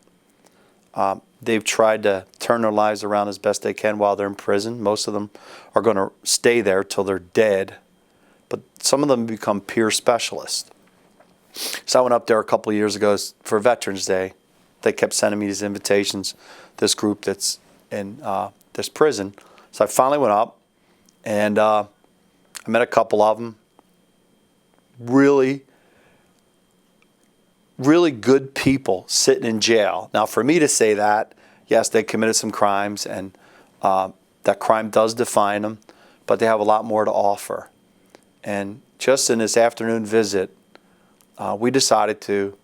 They've tried to turn their lives around as best they can while they're in prison. Most of them are going to stay there till they're dead. But some of them become peer specialists. So I went up there a couple of years ago for Veterans Day. They kept sending me these invitations, this group that's in this prison. So I finally went up, and I met a couple of them. Really good people sitting in jail. Now, for me to say that, yes, they committed some crimes, and that crime does define them, but they have a lot more to offer. And just in this afternoon visit, we decided to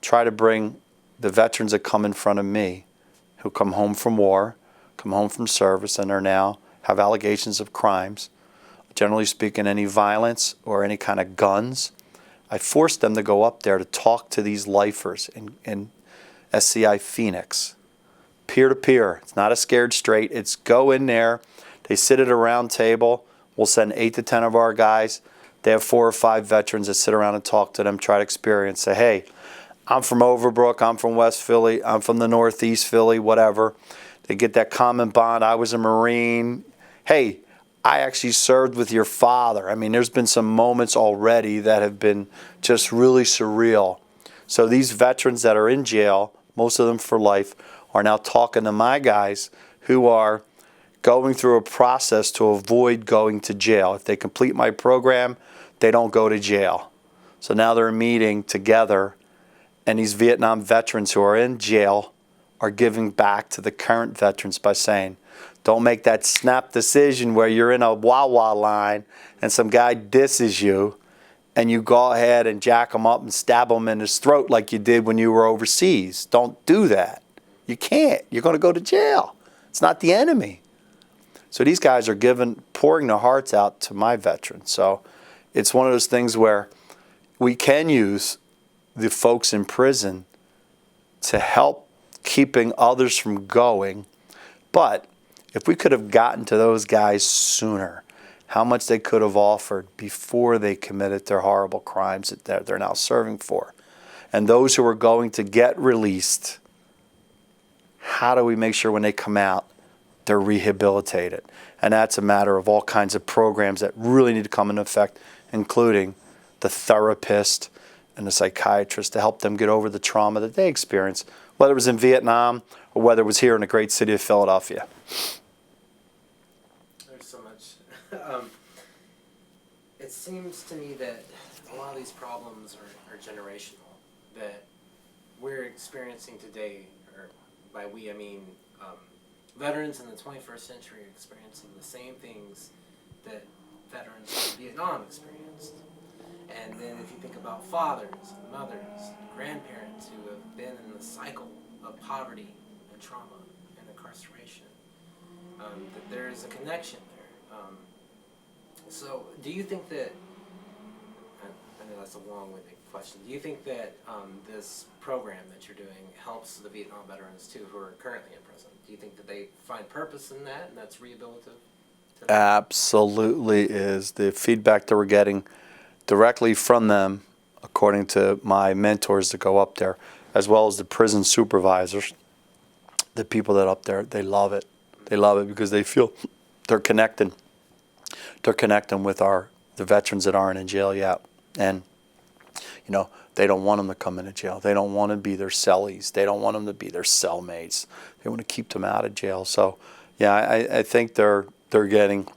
try to bring the veterans that come in front of me, who come home from war, come home from service, and are now have allegations of crimes, generally speaking, any violence or any kind of guns. I forced them to go up there to talk to these lifers in SCI Phoenix, peer-to-peer. It's not a scared straight. It's go in there. They sit at a round table. We'll send 8 to 10 of our guys. They have 4 or 5 veterans that sit around and talk to them, try to experience. Say, hey, I'm from Overbrook. I'm from West Philly. I'm from the Northeast Philly, whatever. They get that common bond. I was a Marine. Hey, I actually served with your father. I mean, there's been some moments already that have been just really surreal. So these veterans that are in jail, most of them for life, are now talking to my guys who are going through a process to avoid going to jail. If they complete my program, they don't go to jail. So now they're meeting together, and these Vietnam veterans who are in jail are giving back to the current veterans by saying, don't make that snap decision where you're in a Wawa line and some guy disses you and you go ahead and jack him up and stab him in his throat like you did when you were overseas. Don't do that. You can't. You're going to go to jail. It's not the enemy. So these guys are pouring their hearts out to my veterans. So it's one of those things where we can use the folks in prison to help keeping others from going. But if we could have gotten to those guys sooner, how much they could have offered before they committed their horrible crimes that they're now serving for. And those who are going to get released, how do we make sure when they come out, they're rehabilitated? And that's a matter of all kinds of programs that really need to come into effect, including the therapist and the psychiatrist, to help them get over the trauma that they experienced, whether it was in Vietnam or whether it was here in the great city of Philadelphia. There's so much. It seems to me that a lot of these problems are generational, that we're experiencing today, or by we I mean veterans in the 21st century are experiencing the same things that veterans in Vietnam experienced. And then if you think about fathers, and mothers, and grandparents who have been in the cycle of poverty and trauma and incarceration, that there is a connection there. So do you think that, I know that's a long-winded question, do you think that this program that you're doing helps the Vietnam veterans too who are currently in prison? Do you think that they find purpose in that and that's rehabilitative to them? Absolutely is. The feedback that we're getting directly from them, according to my mentors that go up there, as well as the prison supervisors, the people that are up there, they love it. They love it because they feel they're connecting. They're connecting with the veterans that aren't in jail yet. And, you know, they don't want them to come into jail. They don't want to be their cellies. They don't want them to be their cellmates. They want to keep them out of jail. So, yeah, I think they're getting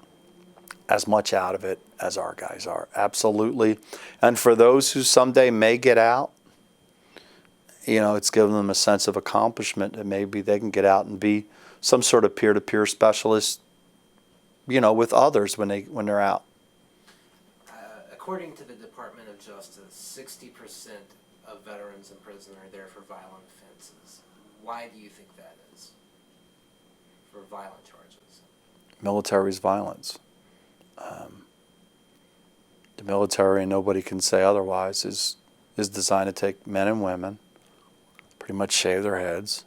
as much out of it as our guys are. Absolutely. And for those who someday may get out, you know, it's given them a sense of accomplishment that maybe they can get out and be some sort of peer-to-peer specialist, you know, with others when they're out. According to the Department of Justice, 60% of veterans in prison are there for violent offenses. Why do you think that is? For violent charges? Military's violence. The military, and nobody can say otherwise, is designed to take men and women, pretty much shave their heads,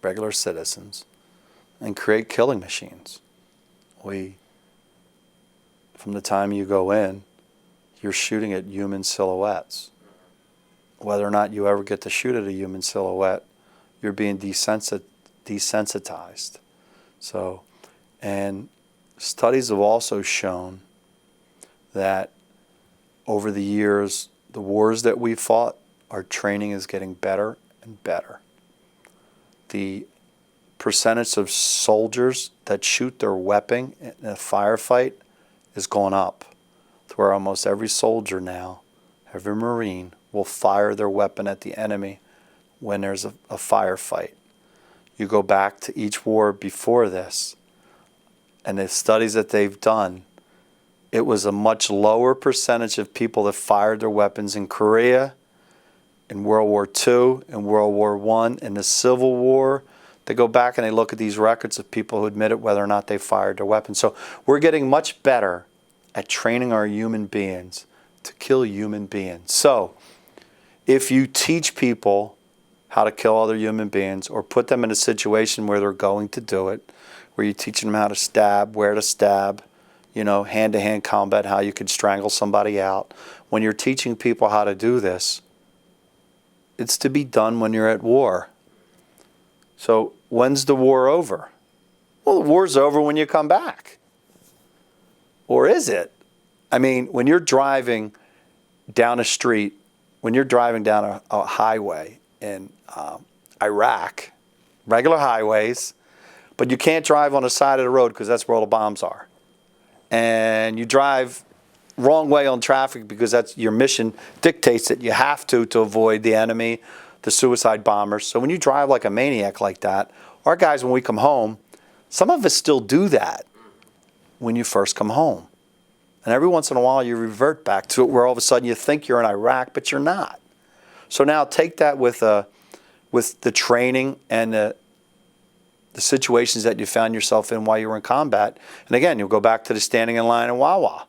regular citizens, and create killing machines. From the time you go in, you're shooting at human silhouettes. Whether or not you ever get to shoot at a human silhouette, you're being desensitized. So, and studies have also shown that over the years, the wars that we fought, our training is getting better and better. The percentage of soldiers that shoot their weapon in a firefight is going up, to where almost every soldier now, every Marine, will fire their weapon at the enemy when there's a firefight. You go back to each war before this, and the studies that they've done, it was a much lower percentage of people that fired their weapons in Korea, in World War II, in World War I, in the Civil War. They go back and they look at these records of people who admitted whether or not they fired their weapons. So we're getting much better at training our human beings to kill human beings. So if you teach people how to kill other human beings, or put them in a situation where they're going to do it, where you're teaching them how to stab, where to stab, you know, hand-to-hand combat, how you could strangle somebody out. When you're teaching people how to do this, it's to be done when you're at war. So when's the war over? Well, the war's over when you come back. Or is it? I mean, when you're driving down a street, when you're driving down a highway in Iraq, regular highways, but you can't drive on the side of the road because that's where all the bombs are. And you drive wrong way on traffic because that's your mission dictates that you have to avoid the enemy, the suicide bombers. So when you drive like a maniac like that, our guys, when we come home, some of us still do that when you first come home. And every once in a while you revert back to it where all of a sudden you think you're in Iraq, but you're not. So now take that with the training and the situations that you found yourself in while you were in combat. And again, you'll go back to the standing in line in Wawa.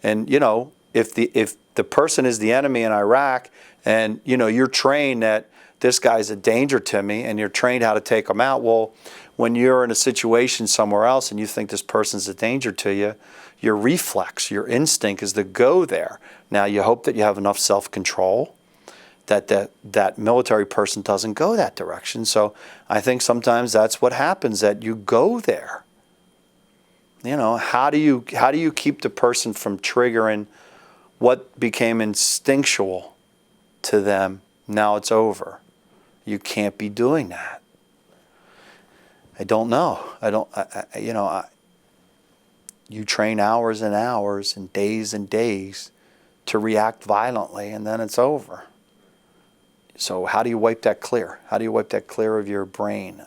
And, you know, if the person is the enemy in Iraq and, you know, you're trained that this guy's a danger to me and you're trained how to take him out, well, when you're in a situation somewhere else and you think this person's a danger to you, your reflex, your instinct is to go there. Now, you hope that you have enough self-control that military person doesn't go that direction. So I think sometimes that's what happens, that you go there. You know, how do you keep the person from triggering what became instinctual to them? Now it's over. You can't be doing that. I don't know. You train hours and hours and days to react violently, and then it's over. So how do you wipe that clear? How do you wipe that clear of your brain?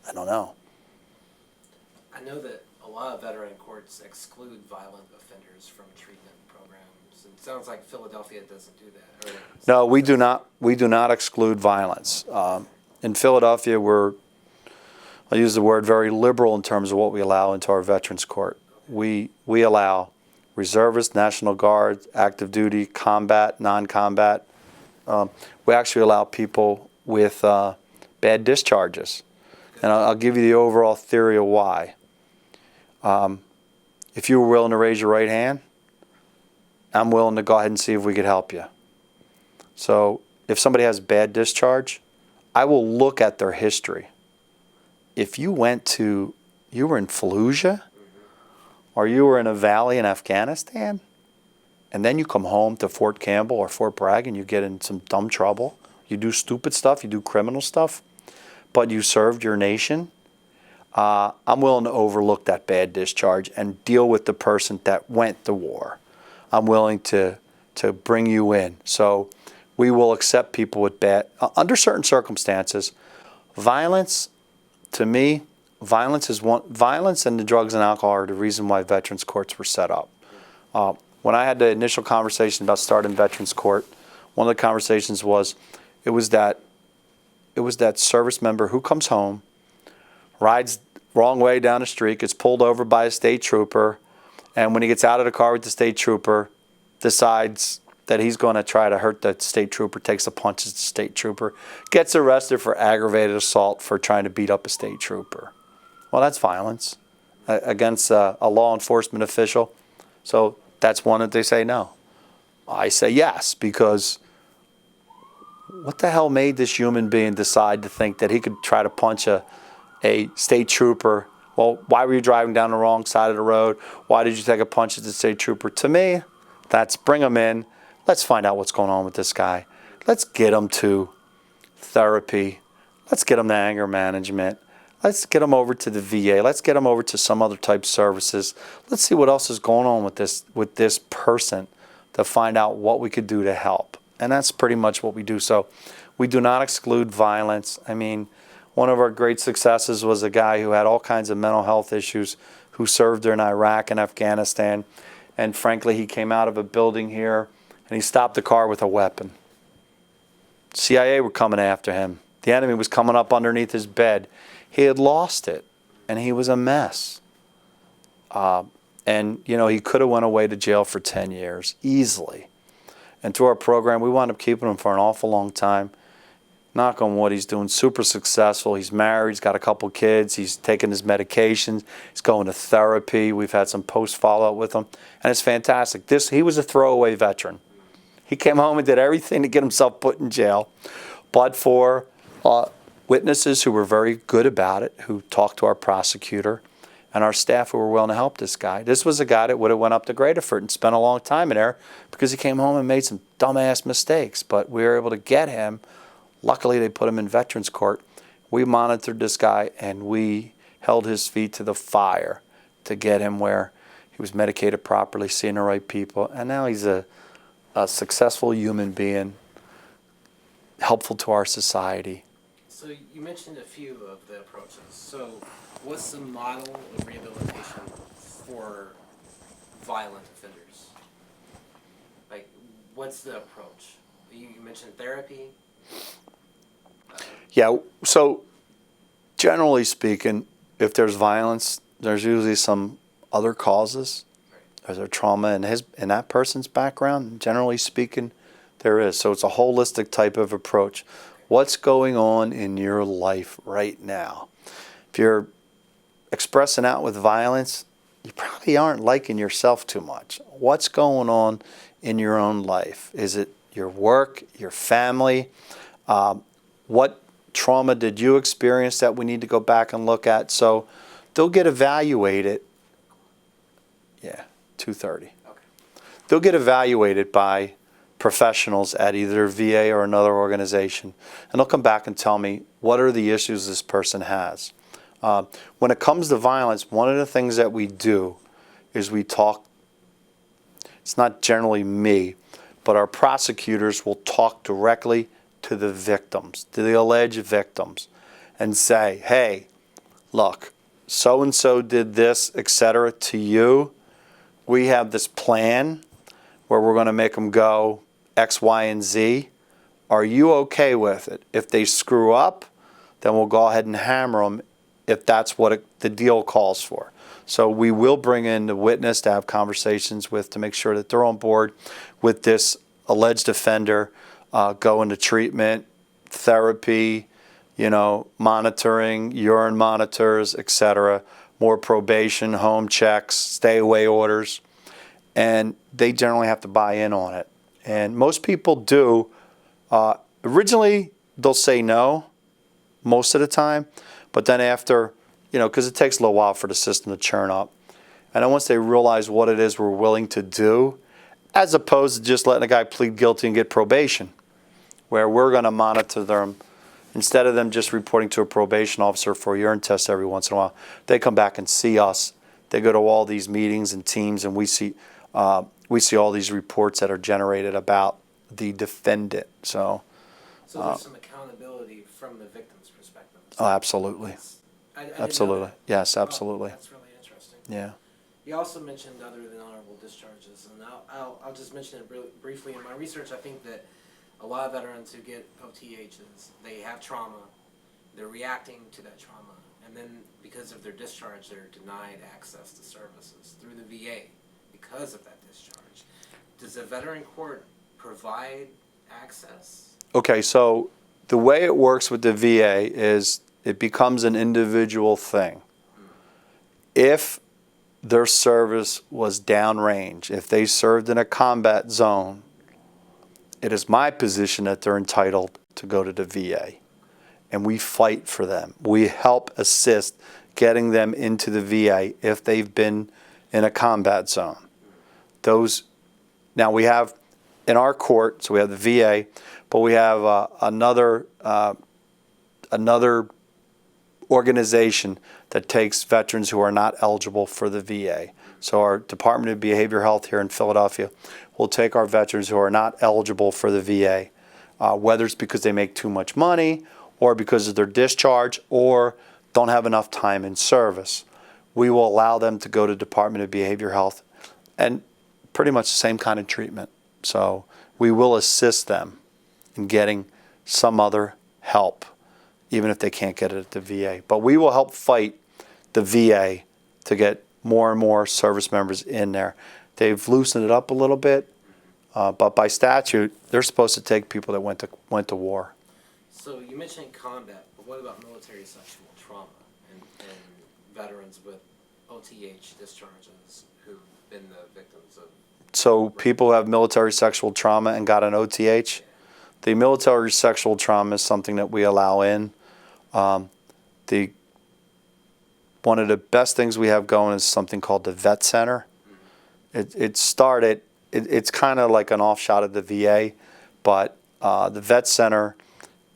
I don't know. I know that a lot of veteran courts exclude violent offenders from treatment programs. It sounds like Philadelphia doesn't do that. No, we do not. We do not exclude violence. In Philadelphia, I'll use the word very liberal in terms of what we allow into our Veterans Court. We allow reservists, National Guard, active duty, combat, non-combat. We actually allow people with bad discharges. And I'll give you the overall theory of why. If you were willing to raise your right hand, I'm willing to go ahead and see if we could help you. So if somebody has bad discharge, I will look at their history. If you were in Fallujah, or you were in a valley in Afghanistan, and then you come home to Fort Campbell or Fort Bragg and you get in some dumb trouble, you do stupid stuff, you do criminal stuff, but you served your nation, I'm willing to overlook that bad discharge and deal with the person that went to war. I'm willing to bring you in. So we will accept people with bad, under certain circumstances. Violence, to me, violence and the drugs and alcohol are the reason why veterans courts were set up. When I had the initial conversation about starting veterans court, one of the conversations was, it was that service member who comes home, rides wrong way down the street, gets pulled over by a state trooper, and when he gets out of the car with the state trooper, decides that he's going to try to hurt the state trooper, takes a punch at the state trooper, gets arrested for aggravated assault for trying to beat up a state trooper. Well, that's violence against a law enforcement official. So that's one that they say no. I say yes, because what the hell made this human being decide to think that he could try to punch a state trooper? Well, why were you driving down the wrong side of the road? Why did you take a punch at the state trooper? To me, that's bring him in. Let's find out what's going on with this guy. Let's get him to therapy. Let's get him to anger management. Let's get him over to the VA. Let's get him over to some other type of services. Let's see what else is going on with this person to find out what we could do to help. And that's pretty much what we do. So we do not exclude violence. I mean, one of our great successes was a guy who had all kinds of mental health issues, who served in Iraq and Afghanistan. And frankly, he came out of a building here and he stopped the car with a weapon. CIA were coming after him. The enemy was coming up underneath his bed. He had lost it, and he was a mess. And, you know, he could have went away to jail for 10 years, easily. And through our program, we wound up keeping him for an awful long time. Knock on wood, he's doing super successful. He's married, he's got a couple kids, he's taking his medications, he's going to therapy. We've had some post-follow-up with him, and it's fantastic. He was a throwaway veteran. He came home and did everything to get himself put in jail, but for witnesses who were very good about it, who talked to our prosecutor, and our staff who were willing to help this guy. This was a guy that would have went up to great effort and spent a long time in there because he came home and made some dumbass mistakes, but we were able to get him. Luckily, they put him in Veterans Court. We monitored this guy, and we held his feet to the fire to get him where he was medicated properly, seeing the right people, and now he's a successful human being, helpful to our society. So you mentioned a few of the approaches. So what's the model of rehabilitation for violent offenders? Like, what's the approach? You mentioned therapy. Yeah, so generally speaking, if there's violence, there's usually some other causes. There's a trauma in that person's background. Generally speaking, there is. So it's a holistic type of approach. What's going on in your life right now? If you're expressing out with violence, you probably aren't liking yourself too much. What's going on in your own life? Is it your work, your family. What trauma did you experience that we need to go back and look at? So they'll get evaluated. Yeah, 2:30. Okay. They'll get evaluated by professionals at either VA or another organization, and they'll come back and tell me what are the issues this person has. When it comes to violence, one of the things that we do is we talk. It's not generally me, but our prosecutors will talk directly to the victims, to the alleged victims, and say, hey, look, so-and-so did this, etc. to you. We have this plan where we're going to make them go X, Y, and Z. Are you okay with it? If they screw up, then we'll go ahead and hammer them if that's what the deal calls for. So we will bring in the witness to have conversations with to make sure that they're on board with this alleged offender, go into treatment, therapy, monitoring, urine monitors, etc., more probation, home checks, stay away orders, and they generally have to buy in on it. And most people do. Originally, they'll say no most of the time, but then after, because it takes a little while for the system to churn up. And then once they realize what it is we're willing to do, as opposed to just letting a guy plead guilty and get probation, where we're going to monitor them, instead of them just reporting to a probation officer for a urine test every once in a while, they come back and see us. They go to all these meetings and teams, and we see all these reports that are generated about the defendant. So there's some accountability from the victim's perspective. Oh, absolutely. I didn't Absolutely. know that. Yes, absolutely. Oh, that's really interesting. Yeah. You also mentioned other than honorable discharges, and I'll just mention it briefly. In my research, I think that a lot of veterans who get OTHs, they have trauma, they're reacting to that trauma, and then because of their discharge, they're denied access to services through the VA because of that discharge. Does the veteran court provide access? Okay, so the way it works with the VA is it becomes an individual thing. If their service was downrange, if they served in a combat zone, it is my position that they're entitled to go to the VA. And we fight for them. We help assist getting them into the VA if they've been in a combat zone. Now we have in our court, so we have the VA, but we have another organization that takes veterans who are not eligible for the VA. So our Department of Behavioral Health here in Philadelphia will take our veterans who are not eligible for the VA, whether it's because they make too much money or because of their discharge or don't have enough time in service. We will allow them to go to Department of Behavioral Health and pretty much the same kind of treatment. So we will assist them in getting some other help, even if they can't get it at the VA. But we will help fight the VA to get more and more service members in there. They've loosened it up a little bit, but by statute, they're supposed to take people that went to war. So you mentioned combat, but what about military sexual trauma and veterans with OTH discharges who've been the victims of? So people who have military sexual trauma and got an OTH? Yeah. The military sexual trauma is something that we allow in. One of the best things we have going is something called the Vet Center. It's kind of like an offshot of the VA, but the Vet Center,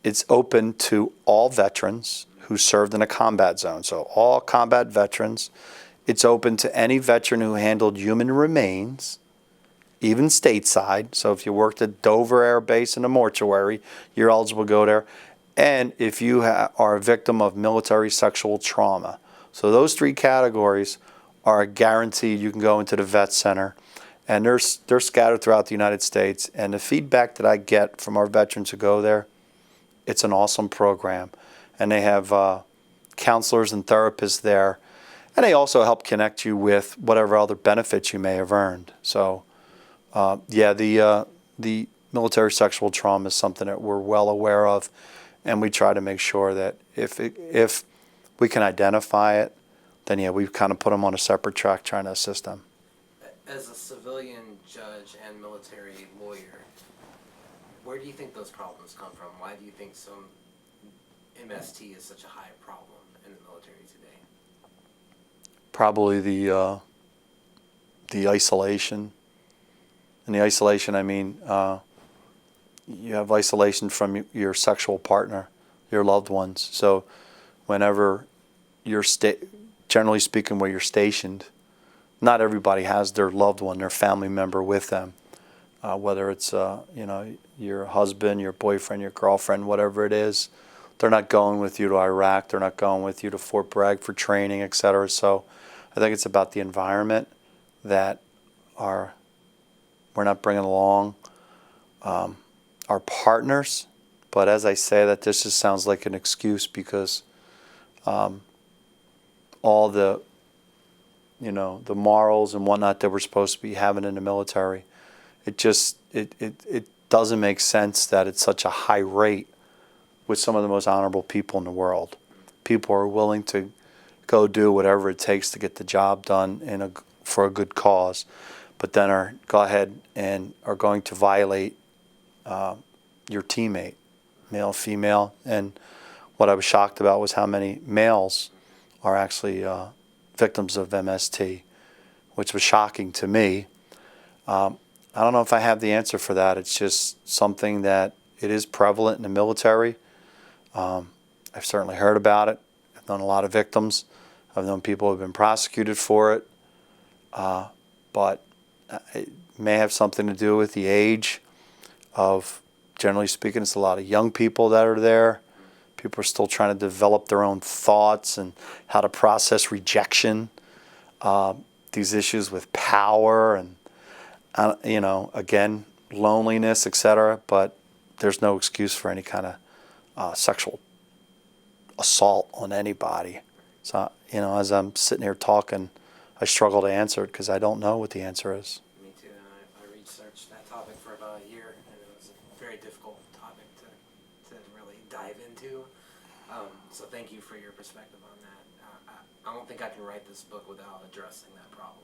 it's open to all veterans who served in a combat zone. So all combat veterans. It's open to any veteran who handled human remains, even stateside. So if you worked at Dover Air Base in a mortuary, you're eligible to go there. And if you are a victim of military sexual trauma. So those three categories are guaranteed. You can go into the Vet Center, and they're scattered throughout the United States. And the feedback that I get from our veterans who go there, it's an awesome program. And they have counselors and therapists there. And they also help connect you with whatever other benefits you may have earned. So, the military sexual trauma is something that we're well aware of, and we try to make sure that if we can identify it, then we kind of put them on a separate track trying to assist them. As a civilian judge and military lawyer, Where do you think those problems come from? Why do you think some MST is such a high problem in the military today? Probably the isolation. And the isolation, I mean, you have isolation from your sexual partner, your loved ones. So whenever you're generally speaking, where you're stationed, not everybody has their loved one, their family member with them. Whether it's your husband, your boyfriend, your girlfriend, whatever it is, they're not going with you to Iraq. They're not going with you to Fort Bragg for training, etc. So I think it's about the environment that we're not bringing along. Our partners, but as I say that, this just sounds like an excuse because all the morals and whatnot that we're supposed to be having in the military, it doesn't make sense that it's such a high rate with some of the most honorable people in the world. People are willing to go do whatever it takes to get the job done for a good cause, but then go ahead and are going to violate your teammate, male, female. And what I was shocked about was how many males are actually victims of MST, which was shocking to me. I don't know if I have the answer for that. It's just something that it is prevalent in the military. I've certainly heard about it. I've known a lot of victims. I've known people who have been prosecuted for it. But it may have something to do with the age of, generally speaking, it's a lot of young people that are there. People are still trying to develop their own thoughts and how to process rejection, these issues with power and, again, loneliness, etc. But there's no excuse for any kind of sexual assault on anybody. So, as I'm sitting here talking, I struggle to answer it because I don't know what the answer is. Me too. I researched that topic for about a year, and it was a very difficult topic to really dive into. So thank you for your perspective on that. I don't think I can write this book without addressing that problem.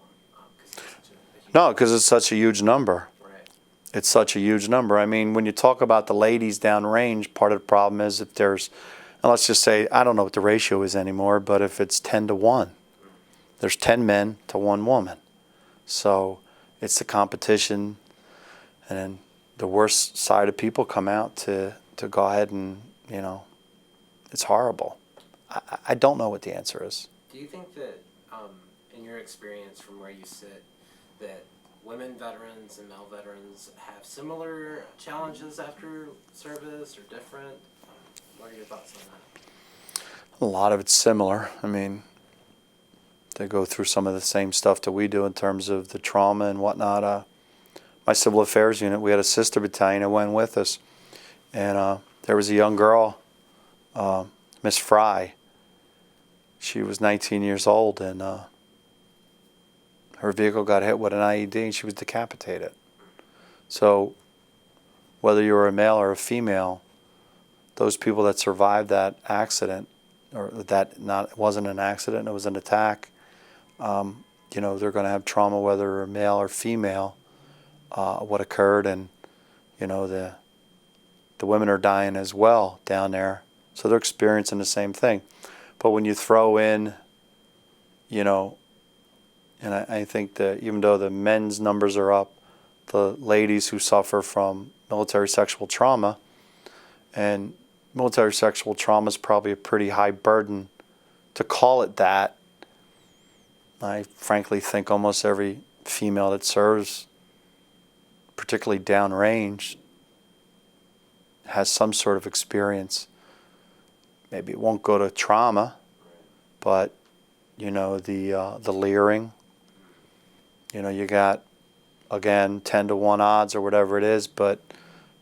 Because it's such a huge number. Right. It's such a huge number. I mean, when you talk about the ladies downrange, part of the problem is if there's, and let's just say, I don't know what the ratio is anymore, but if it's 10 to 1, there's 10 men to 1 woman. So it's the competition, and then the worst side of people come out to go ahead and, it's horrible. I don't know what the answer is. Do you think that, in your experience from where you sit, that women veterans and male veterans have similar challenges after service or different? What are your thoughts on that? A lot of it's similar. I mean, they go through some of the same stuff that we do in terms of the trauma and whatnot. My civil affairs unit, we had a sister battalion that went with us. And there was a young girl, Miss Fry. She was 19 years old, and her vehicle got hit with an IED, and she was decapitated. So whether you were a male or a female, those people that survived that accident, or it wasn't an accident, it was an attack, they're going to have trauma whether they're male or female, what occurred, and the women are dying as well down there, so they're experiencing the same thing. But when you throw in, and I think that even though the men's numbers are up, the ladies who suffer from military sexual trauma, and military sexual trauma is probably a pretty high burden to call it that. I frankly think almost every female that serves, particularly downrange, has some sort of experience. Maybe it won't go to trauma, but the leering. You got, again, 10 to 1 odds or whatever it is, but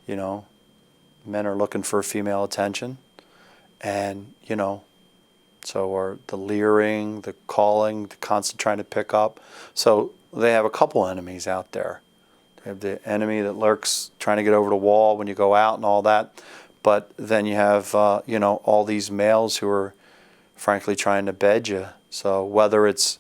men are looking for female attention, and so are the leering, the calling, the constant trying to pick up. So they have a couple enemies out there. They have the enemy that lurks trying to get over the wall when you go out and all that. But then you have, all these males who are, frankly, trying to bed you. So whether it's,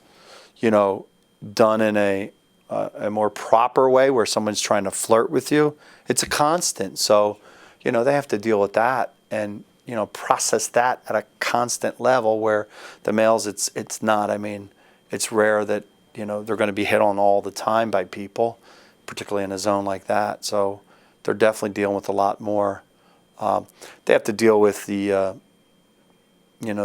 done in a a more proper way where someone's trying to flirt with you, it's a constant. So, they have to deal with that and, process that at a constant level where the males, it's not. I mean, it's rare that, they're going to be hit on all the time by people, particularly in a zone like that. So they're definitely dealing with a lot more. They have to deal with the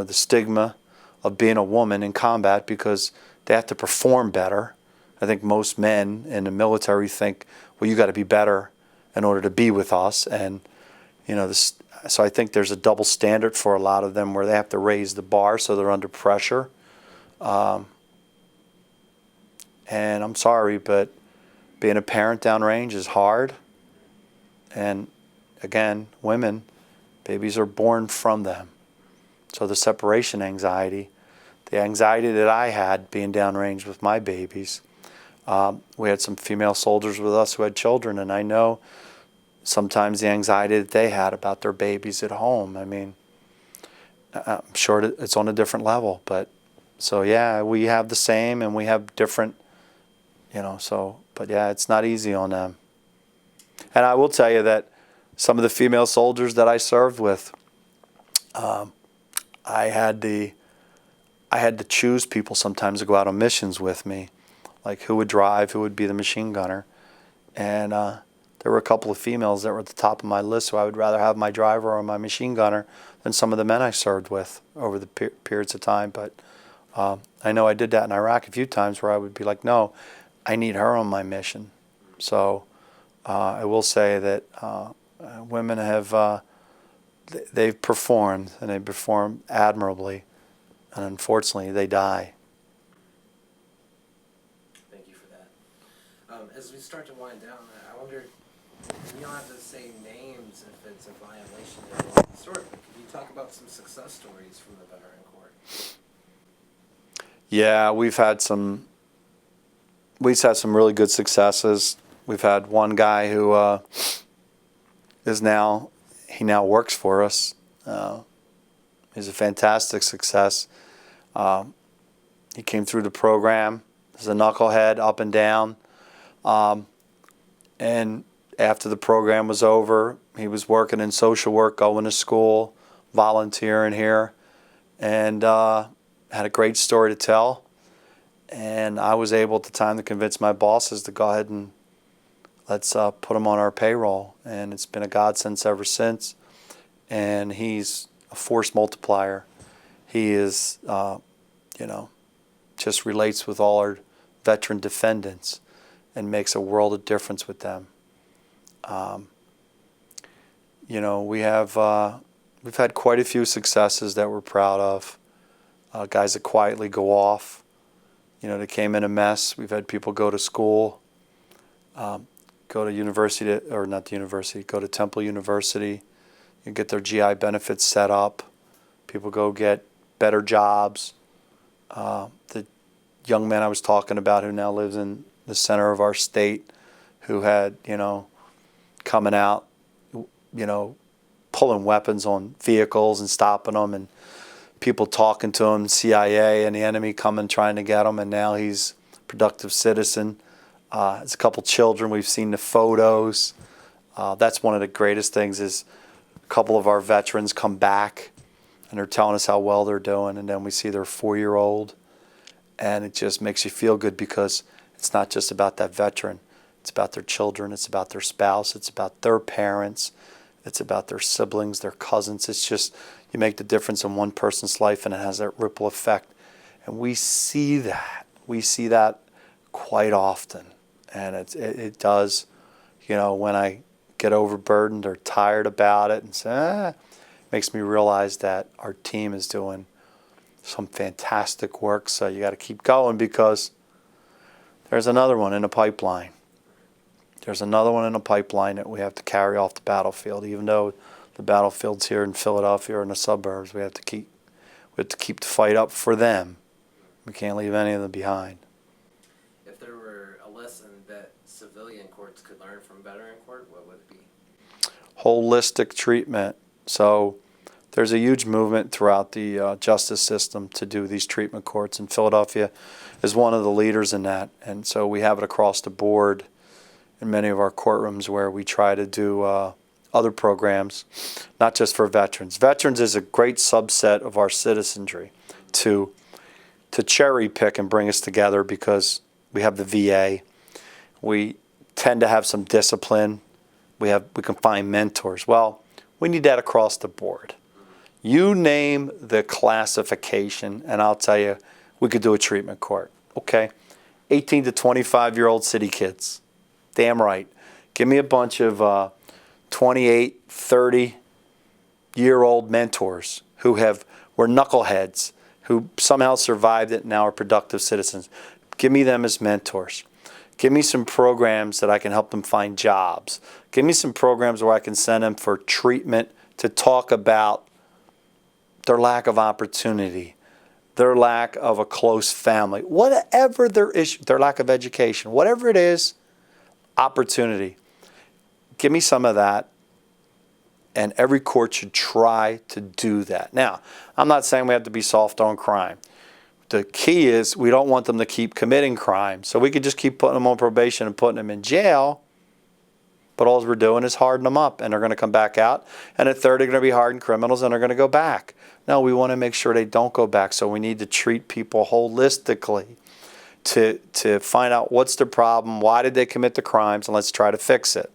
stigma of being a woman in combat because they have to perform better. I think most men in the military think, well, you got to be better in order to be with us. And, so I think there's a double standard for a lot of them where they have to raise the bar so they're under pressure. And I'm sorry, but being a parent downrange is hard. And again, women, babies are born from them. So the separation anxiety, the anxiety that I had being downrange with my babies, we had some female soldiers with us who had children, and I know sometimes the anxiety that they had about their babies at home. I mean, I'm sure it's on a different level, but so yeah, we have the same and we have different, but yeah, it's not easy on them. And I will tell you that some of the female soldiers that I served with, I had to choose people sometimes to go out on missions with me, like who would drive, who would be the machine gunner. And there were a couple of females that were at the top of my list who I would rather have my driver or my machine gunner than some of the men I served with over the periods of time. But I know I did that in Iraq a few times where I would be like, no, I need her on my mission. So I will say that women have, they've performed, and they perform admirably, and unfortunately they die. Thank you for that. As we start to wind down, I wonder, you don't have to say names if it's a violation of the law historically. Could you talk about some success stories from the Veteran Court? Yeah, we've had some really good successes. We've had one guy who he now works for us. He's a fantastic success. He came through the program as a knucklehead, up and down. And after the program was over, he was working in social work, going to school, volunteering here, and had a great story to tell. And I was able at the time to convince my bosses to go ahead and let's put him on our payroll. And it's been a godsend ever since. And he's a force multiplier. He is, just relates with all our veteran defendants and makes a world of difference with them. We've had quite a few successes that we're proud of. Guys that quietly go off. They came in a mess. We've had people go to school, go to university, or not the university, go to Temple University, and get their GI benefits set up. People go get better jobs. The young man I was talking about who now lives in the center of our state, who had, coming out, pulling weapons on vehicles and stopping them, and people talking to him, CIA and the enemy coming trying to get him, and now he's a productive citizen. There's a couple children. We've seen the photos. That's one of the greatest things is a couple of our veterans come back and they're telling us how well they're doing, and then we see their 4-year-old, and it just makes you feel good because it's not just about that veteran. It's about their children. It's about their spouse. It's about their parents. It's about their siblings, their cousins. It's just, you make the difference in one person's life and it has that ripple effect. And we see that. We see that quite often. And it does, when I get overburdened or tired about it and say, makes me realize that our team is doing some fantastic work. So you got to keep going because there's another one in the pipeline. There's another one in the pipeline that we have to carry off the battlefield. Even though the battlefield's here in Philadelphia or in the suburbs, we have to keep the fight up for them. We can't leave any of them behind. If there were a lesson that civilian courts could learn from veteran court, what would it be? Holistic treatment. So There's a huge movement throughout the justice system to do these treatment courts, and Philadelphia is one of the leaders in that. And so we have it across the board in many of our courtrooms where we try to do other programs, not just for veterans. Veterans is a great subset of our citizenry to cherry pick and bring us together because we have the VA. We tend to have some discipline. We can find mentors. Well, we need that across the board. You name the classification, and I'll tell you, we could do a treatment court. Okay, 18 to 25-year-old city kids. Damn right. Give me a bunch of 28, 30-year-old mentors who were knuckleheads, who somehow survived it and now are productive citizens. Give me them as mentors. Give me some programs that I can help them find jobs. Give me some programs where I can send them for treatment to talk about their lack of opportunity, their lack of a close family, whatever their issue, their lack of education, whatever it is, opportunity. Give me some of that, and every court should try to do that. Now, I'm not saying we have to be soft on crime. The key is we don't want them to keep committing crime. So we could just keep putting them on probation and putting them in jail, but all we're doing is hardening them up, and they're going to come back out, and at 30 they're going to be hardened criminals, and they're going to go back. No, we want to make sure they don't go back, so we need to treat people holistically to find out what's the problem, why did they commit the crimes, and let's try to fix it.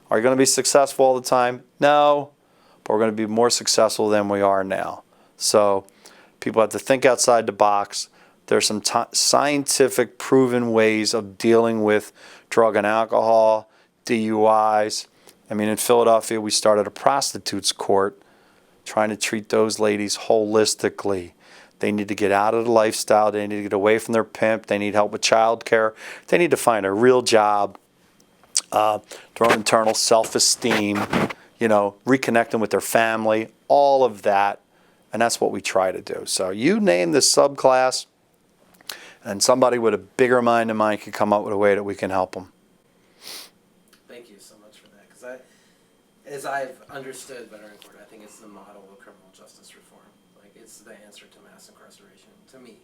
Are you going to be successful all the time? No, but we're going to be more successful than we are now. So people have to think outside the box. There's some scientific proven ways of dealing with drug and alcohol, DUIs. I mean, in Philadelphia, we started a prostitutes court trying to treat those ladies holistically. They need to get out of the lifestyle. They need to get away from their pimp. They need help with child care. They need to find a real job, their own internal self-esteem, reconnect them with their family, all of that. And that's what we try to do. So you name the subclass, and somebody with a bigger mind than mine can come up with a way that we can help them. Thank you so much for that. Because as I've understood veteran court, I think it's the model of criminal justice reform. Like, it's the answer to mass incarceration, to me,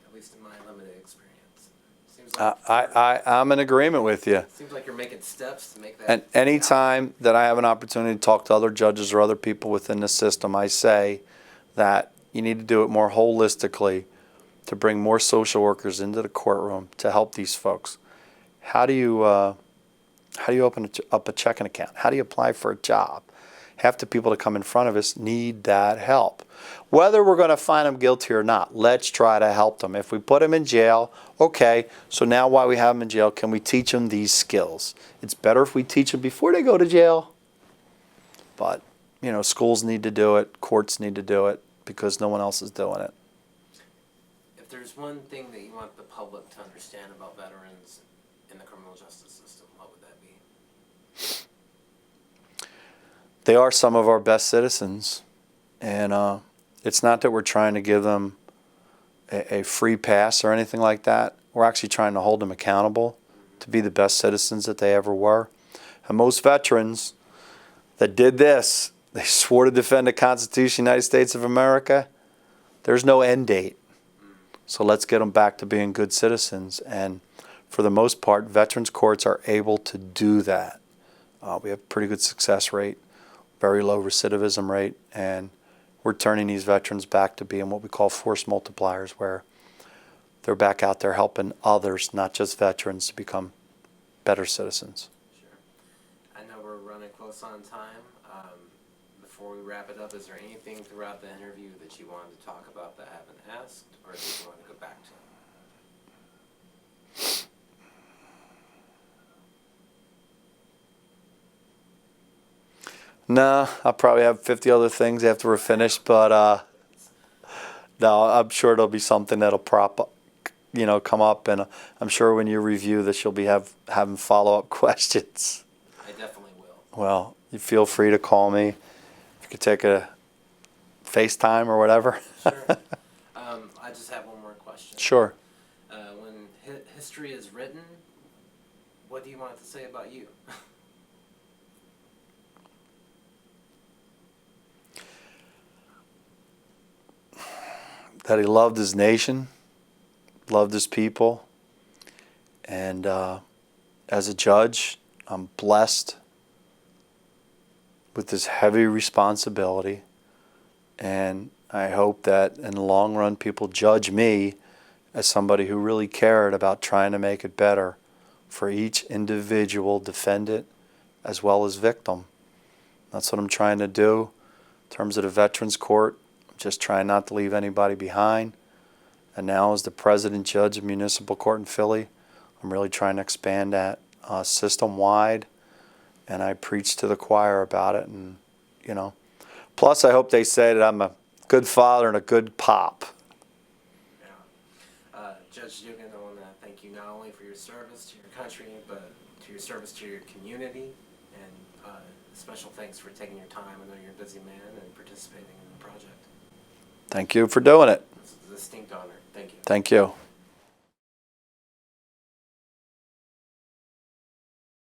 at least in my limited experience. Seems like I'm in agreement with you. Seems like you're making steps to make that. And any time that I have an opportunity to talk to other judges or other people within the system, I say that you need to do it more holistically to bring more social workers into the courtroom to help these folks. How do you open up a checking account? How do you apply for a job? Half the people that come in front of us need that help. Whether we're going to find them guilty or not, let's try to help them. If we put them in jail, okay, so now while we have them in jail, can we teach them these skills? It's better if we teach them before they go to jail. But, schools need to do it, courts need to do it, because no one else is doing it. If there's one thing that you want the public to understand about veterans in the criminal justice system, what would that be? They are some of our best citizens, and it's not that we're trying to give them a free pass or anything like that. We're actually trying to hold them accountable to be the best citizens that they ever were. And most veterans that did this, they swore to defend the Constitution of the United States of America. There's no end date. So let's get them back to being good citizens. And for the most part, veterans courts are able to do that. We have a pretty good success rate, very low recidivism rate, and we're turning these veterans back to being what we call force multipliers, where they're back out there helping others, not just veterans, to become better citizens. Sure. I know we're running close on time. Before we wrap it up, is there anything throughout the interview that you wanted to talk about that I haven't asked, or do you want to go back to? No, I'll probably have 50 other things after we're finished, but no, I'm sure there'll be something that'll come up, and I'm sure when you review this, you'll be having follow-up questions. I definitely will. Well, you feel free to call me. You could take a FaceTime or whatever. Sure. I just have one more question. Sure. When history is written, what do you want it to say about you? that he loved his nation, loved his people, and as a judge, I'm blessed with this heavy responsibility, and I hope that in the long run people judge me as somebody who really cared about trying to make it better for each individual defendant as well as victim. That's what I'm trying to do. In terms of the Veterans Court, I'm just trying not to leave anybody behind. And now as the president judge of Municipal Court in Philly, I'm really trying to expand that system-wide, and I preach to the choir about it. And plus I hope they say that I'm a good father and a good pop. Yeah. Judge Dugan, I want to thank you not only for your service to your country, but to your service to your community, and special thanks for taking your time. I know you're a busy man, and participating in the project. Thank you for doing it. It's a distinct honor. Thank you. Thank you.